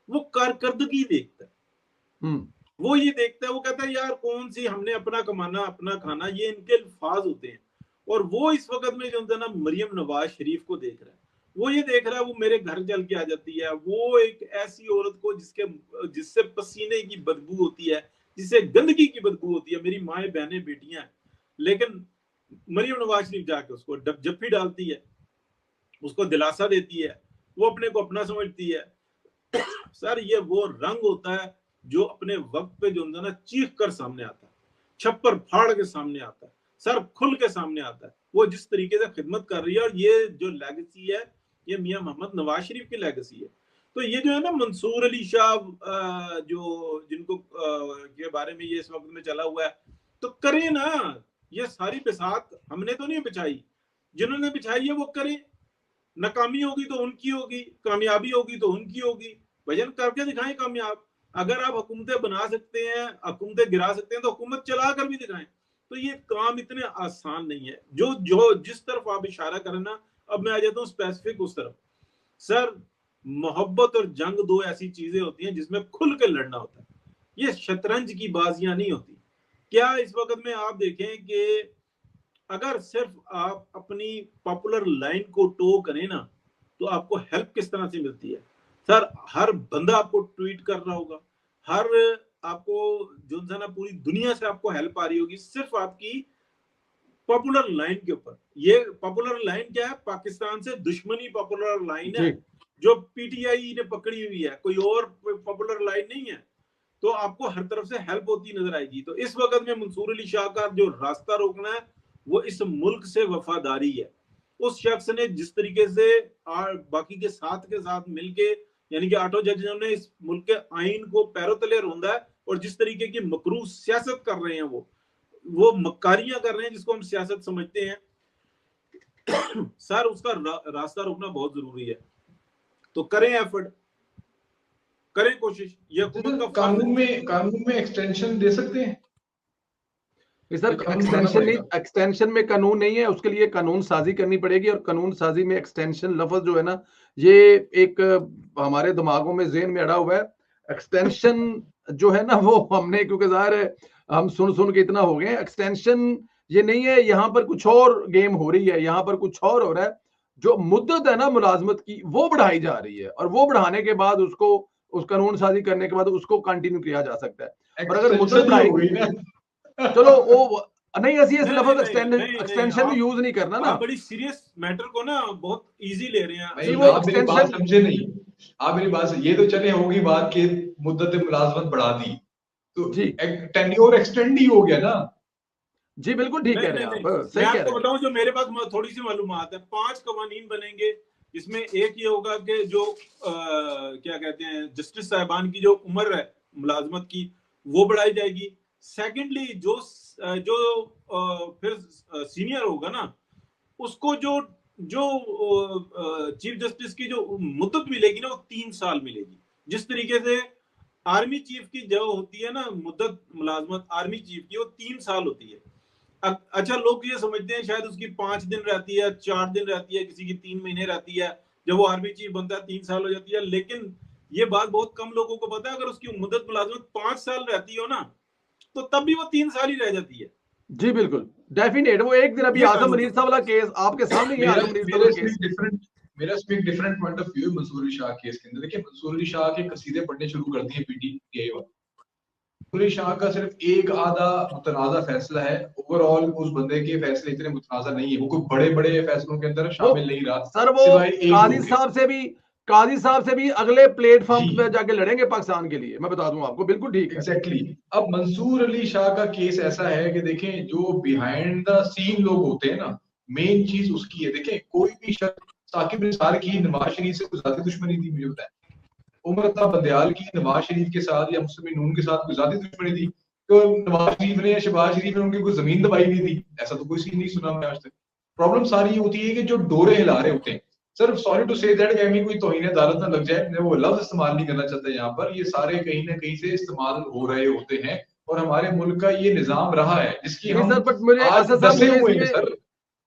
वो कारकर्दगी देखता है। वो ये देखता है, वो कहता है यार कौन सी हमने अपना कमाना अपना खाना, ये इनके अल्फाज होते हैं। और वो इस वक्त में जो है ना मरियम नवाज शरीफ को देख रहा है, वो ये देख रहा है वो मेरे घर चल के आ जाती है, वो एक ऐसी औरत को जिससे पसीने की बदबू होती है, जिससे गंदगी की बदबू होती है, मेरी माएँ बहनें बेटियां हैं, लेकिन मरियम नवाज शरीफ जाके उसको जप्फी डालती है, उसको दिलासा देती है, वो अपने को अपना समझती है। सर ये वो रंग होता है जो अपने वक्त पे जो ना चीख कर सामने आता है, छप्पर फाड़ के सामने आता है, सर खुल के सामने आता है, वो जिस तरीके से खिदमत कर रही है। और ये जो लेगेसी है, ये मियां मोहम्मद नवाज शरीफ की लेगेसी है। तो ये जो है ना मंसूर अली शाह जो जिनको के बारे में ये इस वक्त में चला हुआ है, तो करें ना, ये सारी बिसात हमने तो नहीं बिछाई, जिन्होंने बिछाई है वो करें। नाकामी होगी तो उनकी होगी, कामयाबी होगी तो उनकी होगी, वजन करके दिखाएं कामयाब। अगर आप हुकूमतें बना सकते हैं, हुकूमतें गिरा सकते हैं, तो हुकूमत चला कर भी दिखाएं। तो ये काम इतने आसान नहीं है जो जिस तरफ आप इशारा करें ना। अब मैं आ जाता हूँ स्पेसिफिक उस तरफ। सर मोहब्बत और जंग दो ऐसी चीजें होती हैं जिसमें खुल के लड़ना होता है, ये शतरंज की बाजियां नहीं होती। क्या इस वक्त में आप देखें कि अगर सिर्फ आप अपनी पॉपुलर लाइन को टो करें ना, तो आपको हेल्प किस तरह से मिलती है? सर हर बंदा आपको ट्वीट कर रहा होगा, हर आपको जो ना पूरी दुनिया से आपको हेल्प आ रही होगी, सिर्फ आपकी पॉपुलर लाइन के ऊपर। ये पॉपुलर लाइन क्या है? पाकिस्तान से दुश्मनी पॉपुलर लाइन है जो पीटीआई ने पकड़ी हुई है, कोई और पॉपुलर लाइन नहीं है। तो आपको हर तरफ से हेल्प होती नजर आएगी। तो इस वक्त में मंसूर अली शाह का जो रास्ता रोकना है वो इस मुल्क से वफादारी है। उस शख्स ने जिस तरीके से बाकी के साथ मिलके, यानी कि 8 जजों ने इस मुल्क के आइन को पैरों तले रौंदा है, और जिस तरीके की मकरूह सियासत कर रहे हैं वो मक्कारियां कर रहे हैं जिसको हम सियासत समझते हैं सर, उसका रास्ता रोकना बहुत जरूरी है। तो करें एफर्ट, करें कोशिश। ये हुकूमत का कानून में एक्सटेंशन दे सकते हैं सर। एक्सटेंशन में कानून नहीं है, उसके लिए कानून साजी करनी पड़ेगी, और कानून साजी में एक्सटेंशन लफ्ज जो है ना, ये एक हमारे दिमागों में ज़हन में अड़ा हुआ है। एक्सटेंशन जो है ना वो हमने, क्योंकि ज़ाहिर है हम सुन के इतना हो गए। एक्सटेंशन ये नहीं है, यहाँ पर कुछ और गेम हो रही है, यहाँ पर कुछ और हो रहा है। जो मुद्दत है ना मुलाजमत की वो बढ़ाई जा रही है, और वो बढ़ाने के बाद उसको, उस कानून साजी करने के बाद उसको कंटिन्यू किया जा सकता है। और अगर मुद्दत बढ़ाई, चलो वो नहीं, ऐसी इस लफ्ज एक्सटेंशन यूज नहीं करना ना। आप बड़ी सीरियस मैटर को ना बहुत इजी ले रहे हैं। नहीं, आप मेरी बात समझे नहीं। आप मेरी बात, ये तो चले होगी बात कि मुद्दत मुलाजमत बढ़ा दी, तो टेन्योर एक्सटेंड ही हो गया ना। जी बिल्कुल ठीक कह रहे हैं आप। मैं आपको बताऊं, जो मेरे पास थोड़ी सी मालूमात है, 5 कवानीन बनेंगे। इसमें एक ये होगा कि जो क्या कहते हैं, जस्टिस साहिबान की जो उम्र है मुलाजमत की वो बढ़ाई जाएगी। सेकेंडली जो फिर सीनियर होगा ना, उसको जो चीफ जस्टिस की जो मुद्दत मिलेगी ना वो 3 साल मिलेगी। जिस तरीके से आर्मी चीफ की जो होती है ना मुद्दत मुलाजमत आर्मी चीफ की, वो 3 साल होती है। अच्छा, लोग ये समझते हैं शायद उसकी 5 दिन रहती है, 4 दिन रहती है, किसी की 3 महीने रहती है। जब वो आर्मी चीफ बनता है 3 साल हो जाती है। लेकिन ये बात बहुत कम लोगों को पता है, अगर उसकी मुद्दत मुलाजमत 5 साल रहती हो ना, तो तब भी वो 3 साल ही रह जाती है। जी बिल्कुल, डेफिनेट। वो एक दिन अभी आजम मनीर साहब वाला केस आपके सामने ही, आजम मनीर साहब का केस, मेरा डिफरेंट पॉइंट ऑफ व्यू है मंसूर अली शाह केस के अंदर। देखिए, मंसूर अली शाह के कसीदे पढ़ने शुरू कर दिए पीटीआई वाले। मंसूर अली शाह का सिर्फ एक आधा मुतनाज़ा फैसला है, ओवरऑल उस बंदे के फैसले इतने मुतनाज़ा नहीं है, वो कोई बड़े फैसलों के अंदर शामिल नहीं रहा। सर वो काजी साहब से भी अगले प्लेटफॉर्म पे जाके लड़ेंगे पाकिस्तान के लिए, मैं बता दूं आपको। बिल्कुल ठीक है, एग्जैक्टली। अब मंसूर अली शाह का केस ऐसा है कि देखें, जो बिहाइंड द सीन लोग होते हैं ना, मेन चीज उसकी है। देखें, कोई भी शख्स, साकिब निसार की नवाज शरीफ से ज्यादा दुश्मनी थी, मुझे बताएं। उमर अता बंदयाल की नवाज शरीफ के साथ या मुस्लिम नून के साथ कोई ज्यादा दुश्मनी थी? तो नवाज शरीफ ने या शहबाज शरीफ ने उनकी कोई जमीन दबाई हुई थी? ऐसा तो कोई सीन नहीं सुना मैं आज तक। प्रॉब्लम सारी होती है कि जो डोरे हिला रहे होते हैं। Sir sorry to say that कि हमें कोई तौहीन अदालत ना लग जाए, मैं वो लफ्ज इस्तेमाल नहीं करना चाहता यहाँ पर। ये सारे कहीं ना कहीं से इस्तेमाल हो रहे होते हैं, और हमारे मुल्क का ये निजाम रहा है जिसकी हम आज दसे हुए हैं। सर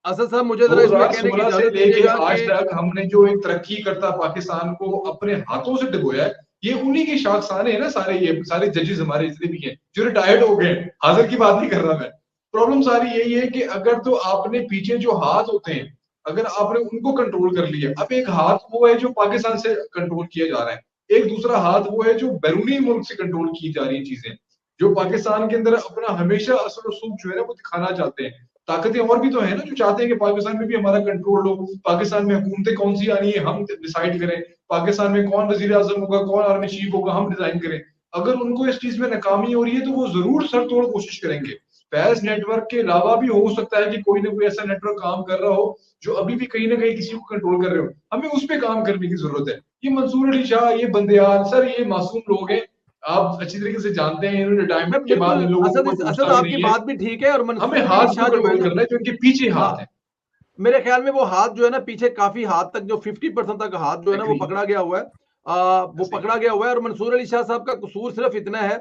असद साहब, मुझे 2016 से लेके आज तक हमने जो एक तरक्की करता पाकिस्तान को अपने हाथों से डुबोया है, ये उन्हीं के शाखसाने हैं ना सारे। ये सारे जजेस हमारे जितने भी हैं जो रिटायर्ड हो गए, हाजिर की बात नहीं कर रहा मैं। प्रॉब्लम सारी यही है कि अगर तो आपने पीछे जो हाथ होते हैं, अगर आपने उनको कंट्रोल कर लिया, अब एक हाथ वो है जो पाकिस्तान से कंट्रोल किया जा रहा है, एक दूसरा हाथ वो है जो बैरूनी मुल्क से कंट्रोल की जा रही चीजें, जो पाकिस्तान के अंदर अपना हमेशा असर रसूख जो है ना वो दिखाना चाहते हैं। ताकतें और भी तो है ना जो चाहते हैं कि पाकिस्तान में भी हमारा कंट्रोल हो, पाकिस्तान में हुकूमतें कौन सी आनी है हम डिसाइड करें, पाकिस्तान में कौन वजीर आजम होगा, कौन आर्मी चीफ होगा, हम डिजाइन करें। अगर उनको इस चीज में नाकामी हो रही है तो वो जरूर सर तोड़ कोशिश करेंगे। फैज नेटवर्क के अलावा भी हो सकता है कि कोई ना कोई ऐसा नेटवर्क काम कर रहा हो जो अभी भी कहीं ना कहीं किसी को कंट्रोल कर रहे हो। हमें उस पर काम करने की जरूरत है। ये मंसूर अली शाह, ये बंदयाल, सर ये मासूम लोग हैं, आप अच्छी तरीके से जानते हैं। इन्होंने रिटायरमेंट के बाद इन लोगों को आपकी बात भी ठीक है, और हमें हाथ कंट्रोल करना है जो इनके पीछे हाथ है। मेरे ख्याल में वो हाथ जो है ना पीछे काफी हाथ तक, जो 50% तक हाथ जो है ना वो पकड़ा गया हुआ है, वो पकड़ा गया हुआ है। और मंसूर अली शाह साहब का कसूर सिर्फ इतना है,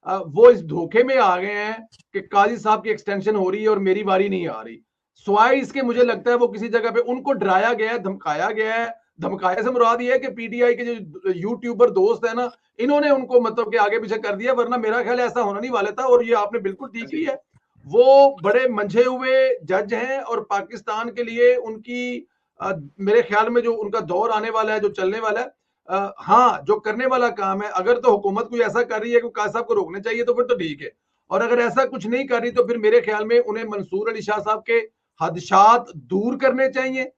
वो इस धोखे में आ गए हैं कि काजी साहब की एक्सटेंशन हो रही है और मेरी बारी नहीं आ रही। स्वाय इसके मुझे लगता है वो किसी जगह पे उनको डराया गया है, धमकाया गया है। धमकाया से मुराद ये है कि पीटीआई के जो यूट्यूबर दोस्त है ना, इन्होंने उनको मतलब के आगे पीछे कर दिया, वरना मेरा ख्याल ऐसा होना नहीं वाला था। और ये आपने बिल्कुल ठीक की है, वो बड़े मंझे हुए जज हैं और पाकिस्तान के लिए उनकी मेरे ख्याल में जो उनका दौर आने वाला है, जो चलने वाला है, हाँ जो करने वाला काम है। अगर तो हुकूमत कोई ऐसा कर रही है कि काजी साहब को रोकना चाहिए तो फिर तो ठीक है, और अगर ऐसा कुछ नहीं कर रही तो फिर मेरे ख्याल में उन्हें मंसूर अली शाह साहब के हदशात दूर करने चाहिए,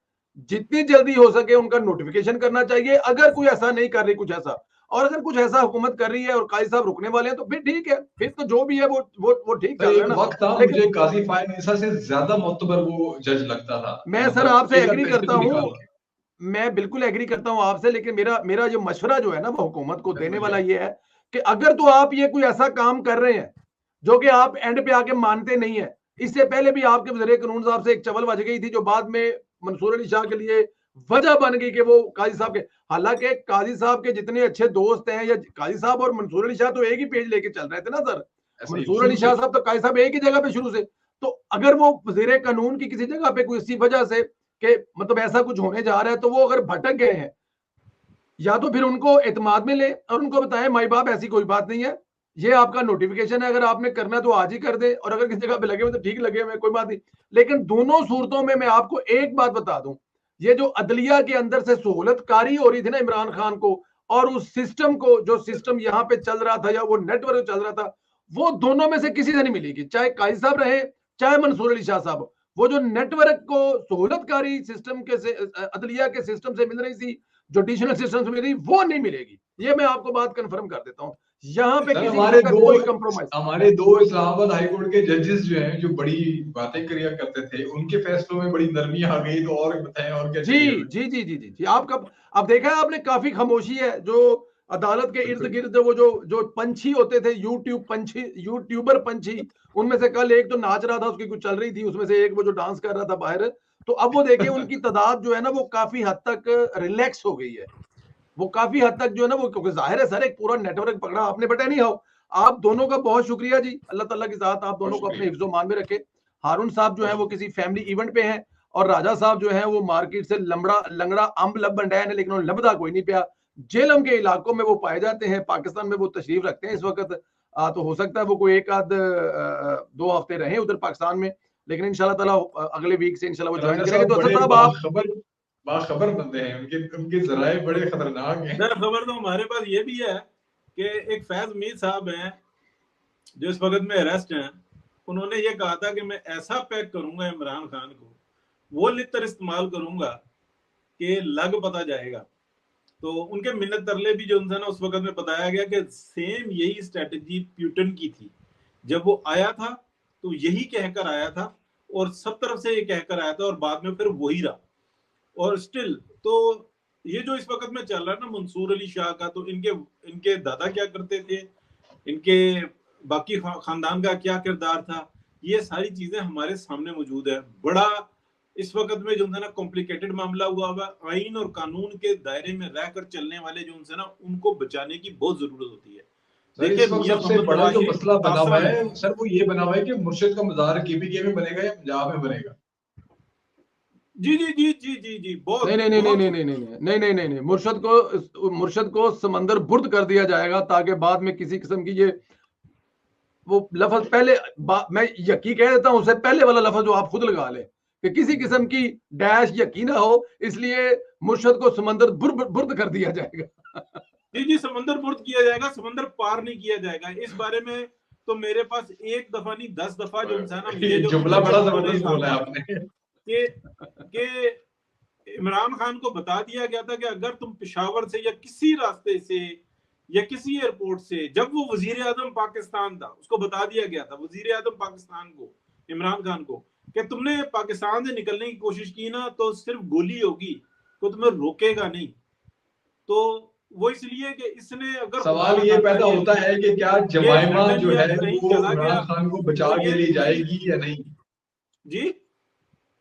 जितनी जल्दी हो सके उनका नोटिफिकेशन करना चाहिए। अगर कोई ऐसा नहीं कर रही कुछ ऐसा, और अगर कुछ ऐसा हुकूमत कर रही है और काजी साहब रुकने वाले हैं तो फिर ठीक है, फिर तो जो भी है वो ठीक चल रहा है ना। वक्त था मुझे काजी फायद ईसा से ज्यादा मोतबर वो जज लगता था। मैं सर आपसे एग्री करता हूँ, मैं बिल्कुल एग्री करता हूँ आपसे, लेकिन मेरा जो मशवरा जो है ना वो हुकूमत को देने वाला ये है कि अगर तो आप ये कोई ऐसा काम कर रहे हैं जो कि आप एंड पे आके मानते नहीं है, इससे पहले भी आपके वज़ीर कानून साहब से एक चवल बज गई थी जो बाद में मंसूर अली शाह के लिए वजह बन गई कि वो काजी साहब के, हालांकि काजी साहब के जितने अच्छे दोस्त हैं, या काजी साहब और मंसूर अली शाह तो एक ही पेज लेके चल रहे थे ना सर। मंसूर अली शाह साहब तो काजी साहब एक ही जगह पे शुरू से, तो अगर वो वज़ीर कानून की किसी जगह पे कोई इसी वजह से कि मतलब ऐसा कुछ होने जा रहा है, तो वो अगर भटक गए हैं, या तो फिर उनको एतमाद में ले और उनको बताएं माई बाप ऐसी कोई बात नहीं है, ये आपका नोटिफिकेशन है, अगर आपने करना तो आज ही कर दे, और अगर किसी जगह पे लगे हुए तो ठीक लगे हुए कोई बात नहीं। लेकिन दोनों सूरतों में मैं आपको एक बात बता दूं, ये जो अदलिया के अंदर से सहूलत कारी हो रही थी ना इमरान खान को, और उस सिस्टम को, जो सिस्टम यहाँ पे चल रहा था या वो नेटवर्क चल रहा था, वो दोनों में से किसी से नहीं मिलेगी, चाहे काजी साहब रहे चाहे मंसूर अली शाह साहब। वो जो नेटवर्क को सहूलतकारी सिस्टम के से अदलिया के सिस्टम से मिल रही थी, जुडिशल सिस्टम से मिल रही, वो नहीं मिलेगी। ये मैं आपको बात कंफर्म कर देता हूँ, यहाँ पे किसी का कोई कंप्रोमाइज। हमारे दो इस्लामाबाद हाईकोर्ट के जजेस जो हैं, जो बड़ी बातें किया करते थे, उनके फैसलों में बड़ी नरमी आ गई, तो और बताएं और क्या। जी जी जी जी जी जी आपका अब देखा है आपने, काफी खामोशी है जो अदालत के इर्द गिर्द, वो जो पंछी होते थे, यूट्यूबर पंछी, उनमें से कल एक तो नाच रहा था, उसकी कुछ चल रही थी, उसमें से एक वो जो डांस कर रहा था बाहर, तो अब वो देखिए उनकी तादाद जो है ना वो काफी हद तक रिलैक्स हो गई है, वो काफी हद तक जो है ना वो, क्योंकि जाहिर है सर एक पूरा नेटवर्क पकड़ा आपने। बट नहीं हो, आप दोनों का बहुत शुक्रिया जी, अल्लाह ताला की ज़ात आप दोनों को अपने हिफ्ज़ो मान में रखे। हारून साहब जो है वो किसी फैमिली इवेंट पे हैं, और राजा साहब जो है वो मार्केट से लंगड़ा अम्ब लब बंडाया ने, लेकिन उन्हें लबदा कोई नहीं पिया। जेलम के इलाकों में वो पाए जाते हैं, पाकिस्तान में वो तशरीफ रखते हैं इस वक्त, तो हो सकता है वो कोई एक आध 2 हफ्ते रहे उधर पाकिस्तान में, लेकिन इंशाल्लाह ताला अगले वीक से इंशाल्लाह वो ज्वाइन करेंगे। तो असद साहब आप बाखबर बंदे हैं, उनके जराए बड़े खतरनाक हैं। खबर तो हमारे पास ये भी है कि एक फैज मीर साहब हैं जो इस वक्त में अरेस्ट हैं, उन्होंने ये कहा था कि मैं ऐसा पैक करूंगा इमरान खान को, वो लितर इस्तेमाल करूंगा कि लग पता जाएगा। तो उनके मिन्नत तरले भी जो उनसे ना उस वक्त में बताया गया कि सेम यही स्ट्रेटजी प्यूटन की थी, जब वो आया था तो यही कहकर आया था, और सब तरफ से ये कहकर आया था, और बाद में फिर वही रहा। और स्टिल तो ये जो इस वक्त में चल रहा है ना मंसूर अली शाह का, तो इनके दादा क्या करते थे, इनके बाकी खानदान का क्या किरदार था, ये सारी चीजें हमारे सामने मौजूद है। बड़ा इस वक्त में जो है ना कॉम्प्लिकेटेड मामला हुआ हुआ, आइन और कानून के दायरे में रहकर चलने वाले जो उनसे ना उनको बचाने की बहुत जरूरत होती है। देखिए सबसे बड़ा जो मसला बना हुआ है सर, वो ये बना हुआ है कि मुर्शिद का मज़ार केपीके में बनेगा या पंजाब में बनेगा। जी जी जी जी जी जी बहुत नहीं, मुर्शद को समंदर बुर्द कर दिया जाएगा, ताकि बाद में किसी किस्म की ये वो लफ्ज पहले मैं यकीन कह देता हूं, उससे पहले वाला लफ्ज जो आप खुद लगा ले कि किसी किस्म की डैश यकीन ना हो, इसलिए मुर्शद को समंदर बुर्द कर दिया जाएगा। जी जी समंदर बुर्द किया जाएगा, समंदर पार नहीं किया जाएगा। इस बारे में तो मेरे पास एक दफा नहीं 10 दफा जो इंसान जुमला बड़ा जबरदस्त बोला है आपने कि इमरान खान को बता दिया गया था कि अगर तुम पेशावर से या किसी रास्ते से या किसी एयरपोर्ट से, जब वो वजीर आजम पाकिस्तान था, उसको बता दिया गया था वजीर आजम पाकिस्तान को, इमरान खान को, कि तुमने पाकिस्तान से निकलने की कोशिश की ना तो सिर्फ गोली होगी, तो तुम्हें रोकेगा नहीं। तो वो इसलिए कि इसने अगर सवाल ये पैदा होता है कि क्या जमाइमा जो है वो इमरान खान को बचा के ले जाएगी या नहीं। जी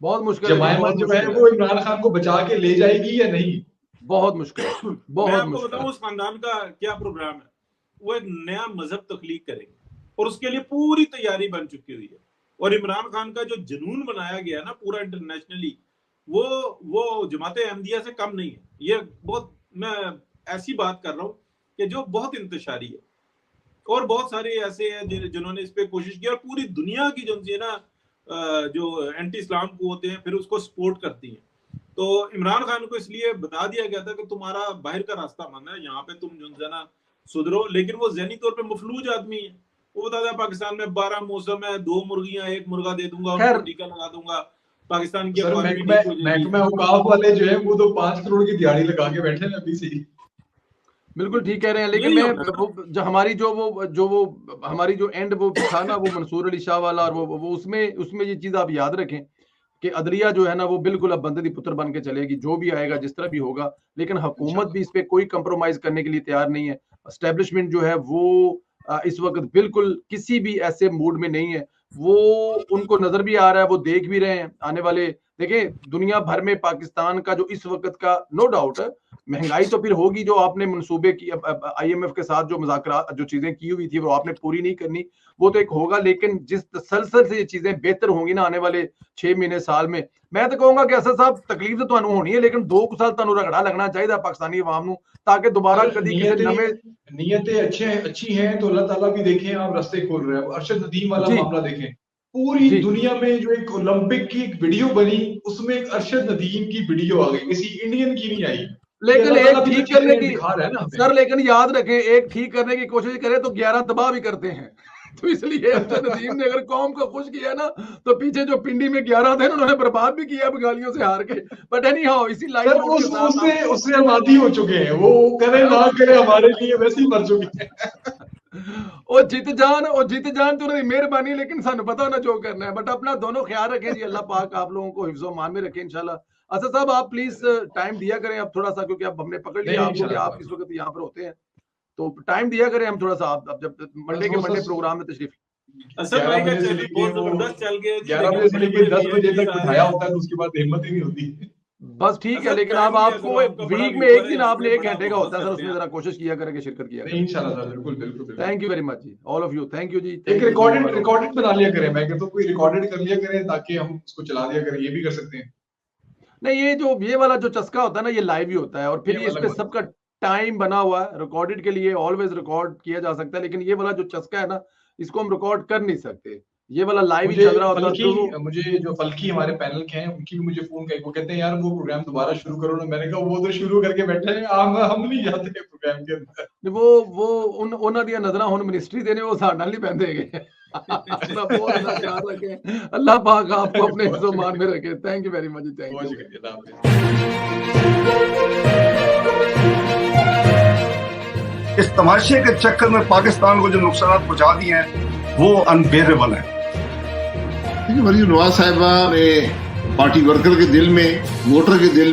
बहुत मुश्किल, जमाइमा जो है वो इमरान खान को बचा के ले जाएगी या नहीं, बहुत मुश्किल। मैं आपको बताऊं उस खानदान का क्या प्रोग्राम है, वो एक नया मजहब तख्लीक करेंगे और उसके लिए पूरी तैयारी बन चुकी हुई है। और इमरान खान का जो जुनून बनाया गया ना पूरा इंटरनेशनली, वो जमात अहमदिया से कम नहीं है। ये बहुत, मैं ऐसी बात कर रहा हूँ कि जो बहुत इंतशारी है, और बहुत सारे ऐसे हैं जिन्होंने इस पे कोशिश की, और पूरी दुनिया की जो है ना जो एंटी इस्लाम कुव्वतें हैं फिर उसको सपोर्ट करती हैं। तो इमरान खान को इसलिए बता दिया गया था कि तुम्हारा बाहर का रास्ता बंद है, यहाँ पे तुम जो है ना सुधरो। लेकिन वो ज़हनी तौर पे मफलूज आदमी है, वो बताता है पाकिस्तान में 12 मौसम है, 2 मुर्गियां 1 मुर्गा दे दूंगा, खैर, उनको टीका लगा दूंगा, पाकिस्तान की सर इकोनॉमी ठीक हो जाएगी। महकमा औकाफ वाले जो है वो तो 5 करोड़ की दिहाड़ी लगा के बैठे हैं अभी से ही। बिल्कुल ठीक कह रहे हैं, लेकिन यही मैं होता है। वो जो हमारी वो हमारी जो एंड वो था ना, वो मंसूर अली शाह वाला, और वो उसमें ये चीज आप याद रखें कि अदलिया जो है ना वो बिल्कुल अब बंदे दी पुत्र बन के चलेगी, जो भी आएगा जिस तरह भी होगा, लेकिन हुकूमत भी इस पे कोई कंप्रोमाइज करने के लिए तैयार नहीं है। एस्टेब्लिशमेंट जो है वो इस वक्त बिल्कुल किसी भी ऐसे मूड में नहीं है। वो उनको नजर भी आ रहा है, वो देख भी रहे हैं आने वाले। देखें, दुनिया भर में पाकिस्तान का जो इस वक्त का नो डाउट है, महंगाई तो फिर होगी, जो आपने मंसूबे की IMF के साथ जो मुज़ाकरात जो चीजें की हुई थी वो आपने पूरी नहीं करनी, वो तो एक होगा, लेकिन जिस तसलसल से ये चीजें बेहतर होंगी ना आने वाले 6 महीने साल में, मैं तो कहूंगा कि असद साहब तकलीफ तो तुहानू होनी है, लेकिन 2 साल तुहानू रगड़ा लगना चाहिए पाकिस्तानी अवाम नू, ताकि दोबारा कभी किसी नवे नीयतें अच्छी हैं तो अल्लाह ताला भी देखें आप रास्ते खोल रहे हैं। अरशद नदीम वाला मामला देखें, पूरी दुनिया में जो एक ओलंपिक की एक वीडियो बनी, उसमें एक अरशद नदीम की वीडियो आ गई, किसी इंडियन की नहीं आई। लेकिन एक ठीक करने की ना सर, लेकिन याद रखें, एक ठीक करने की कोशिश करें तो 11 तबाह भी करते हैं। तो इसलिए अरशद नदीम ने अगर कौम को खुश किया ना, तो पीछे जो पिंडी में 11 थे उन्होंने बर्बाद भी किया बंगालियों से हार के। बट एनी हाउ, इसी लाइफ उससे हम आदी हो चुके हैं, वो करे ना करे हमारे लिए वैसे ही मर चुके हैं। ओ जित जान तो उन्होंने मेहरबानी, लेकिन सानू पता होना जो करना है। बट अपना दोनों ख्याल रखें जी, अल्लाह पाक आप लोगों को हिफ्ज़ो मान में रखें इंशाल्लाह। असद साहब आप प्लीज टाइम दिया करें अब थोड़ा सा, क्योंकि अब हमने पकड़ लिया आपको कि आप इस वक्त यहाँ पर होते हैं, तो टाइम दिया करें हम थोड़ा सा। आप जब मंडे प्रोग्राम में तशरीफ, असद भाई का चैनल बहुत जबरदस्त चल गया, 11 बजे से लेकर 10 बजे तक उठाया होता है, तो उसके बाद हिम्मत ही नहीं होती। बस ठीक है, लेकिन अब आपको वीक में एक दिन आपने 1 घंटे का होता है सर, उसमें जरा कोशिश किया करें कि शिरकत किया करें। इंशाल्लाह सर, बिल्कुल। थैंक यू वेरी मच जी, all of you, thank you जी। एक रिकॉर्डेड बना लिया करें, मैं कहता हूं कोई रिकॉर्डेड कर लिया करें ताकि हम उसको चला दिया करें, ये भी कर सकते हैं। नहीं, ये वाला जो चस्का होता है ना, ये लाइव ही होता है, और फिर इस पे सबका टाइम बना हुआ है। रिकॉर्डेड के लिए ऑलवेज रिकॉर्ड किया जा सकता है, लेकिन ये वाला जो चस्का है ना, इसको हम रिकॉर्ड कर नहीं सकते। ये वाला लाइव ही चल रहा होता है। मुझे जो फल्की हमारे पैनल के हैं, उनकी भी मुझे फोन करके वो कहते हैं यार वो प्रोग्राम दोबारा शुरू करो ना। मैंने कहा वो तो शुरू करके बैठे हैं, हम नहीं जाते प्रोग्राम के अंदर। वो उन्होंने दिया नजर हुन मिनिस्ट्री देने, वो साडे नाल नहीं पैंदे हैगे। अपना बहुत ज्यादा ख्याल रखें, अल्लाह पाक आपको अपने हिफ्ज़ो मान में रखे। Thank you very much, thank you. इस तमाशे के चक्कर में पाकिस्तान को जो नुकसान पहुंचा दिए हैं वो अनबेरेबल है। मरीम नवाज साहिबा ने पार्टी वर्कर के दिल में, वोटर के दिल में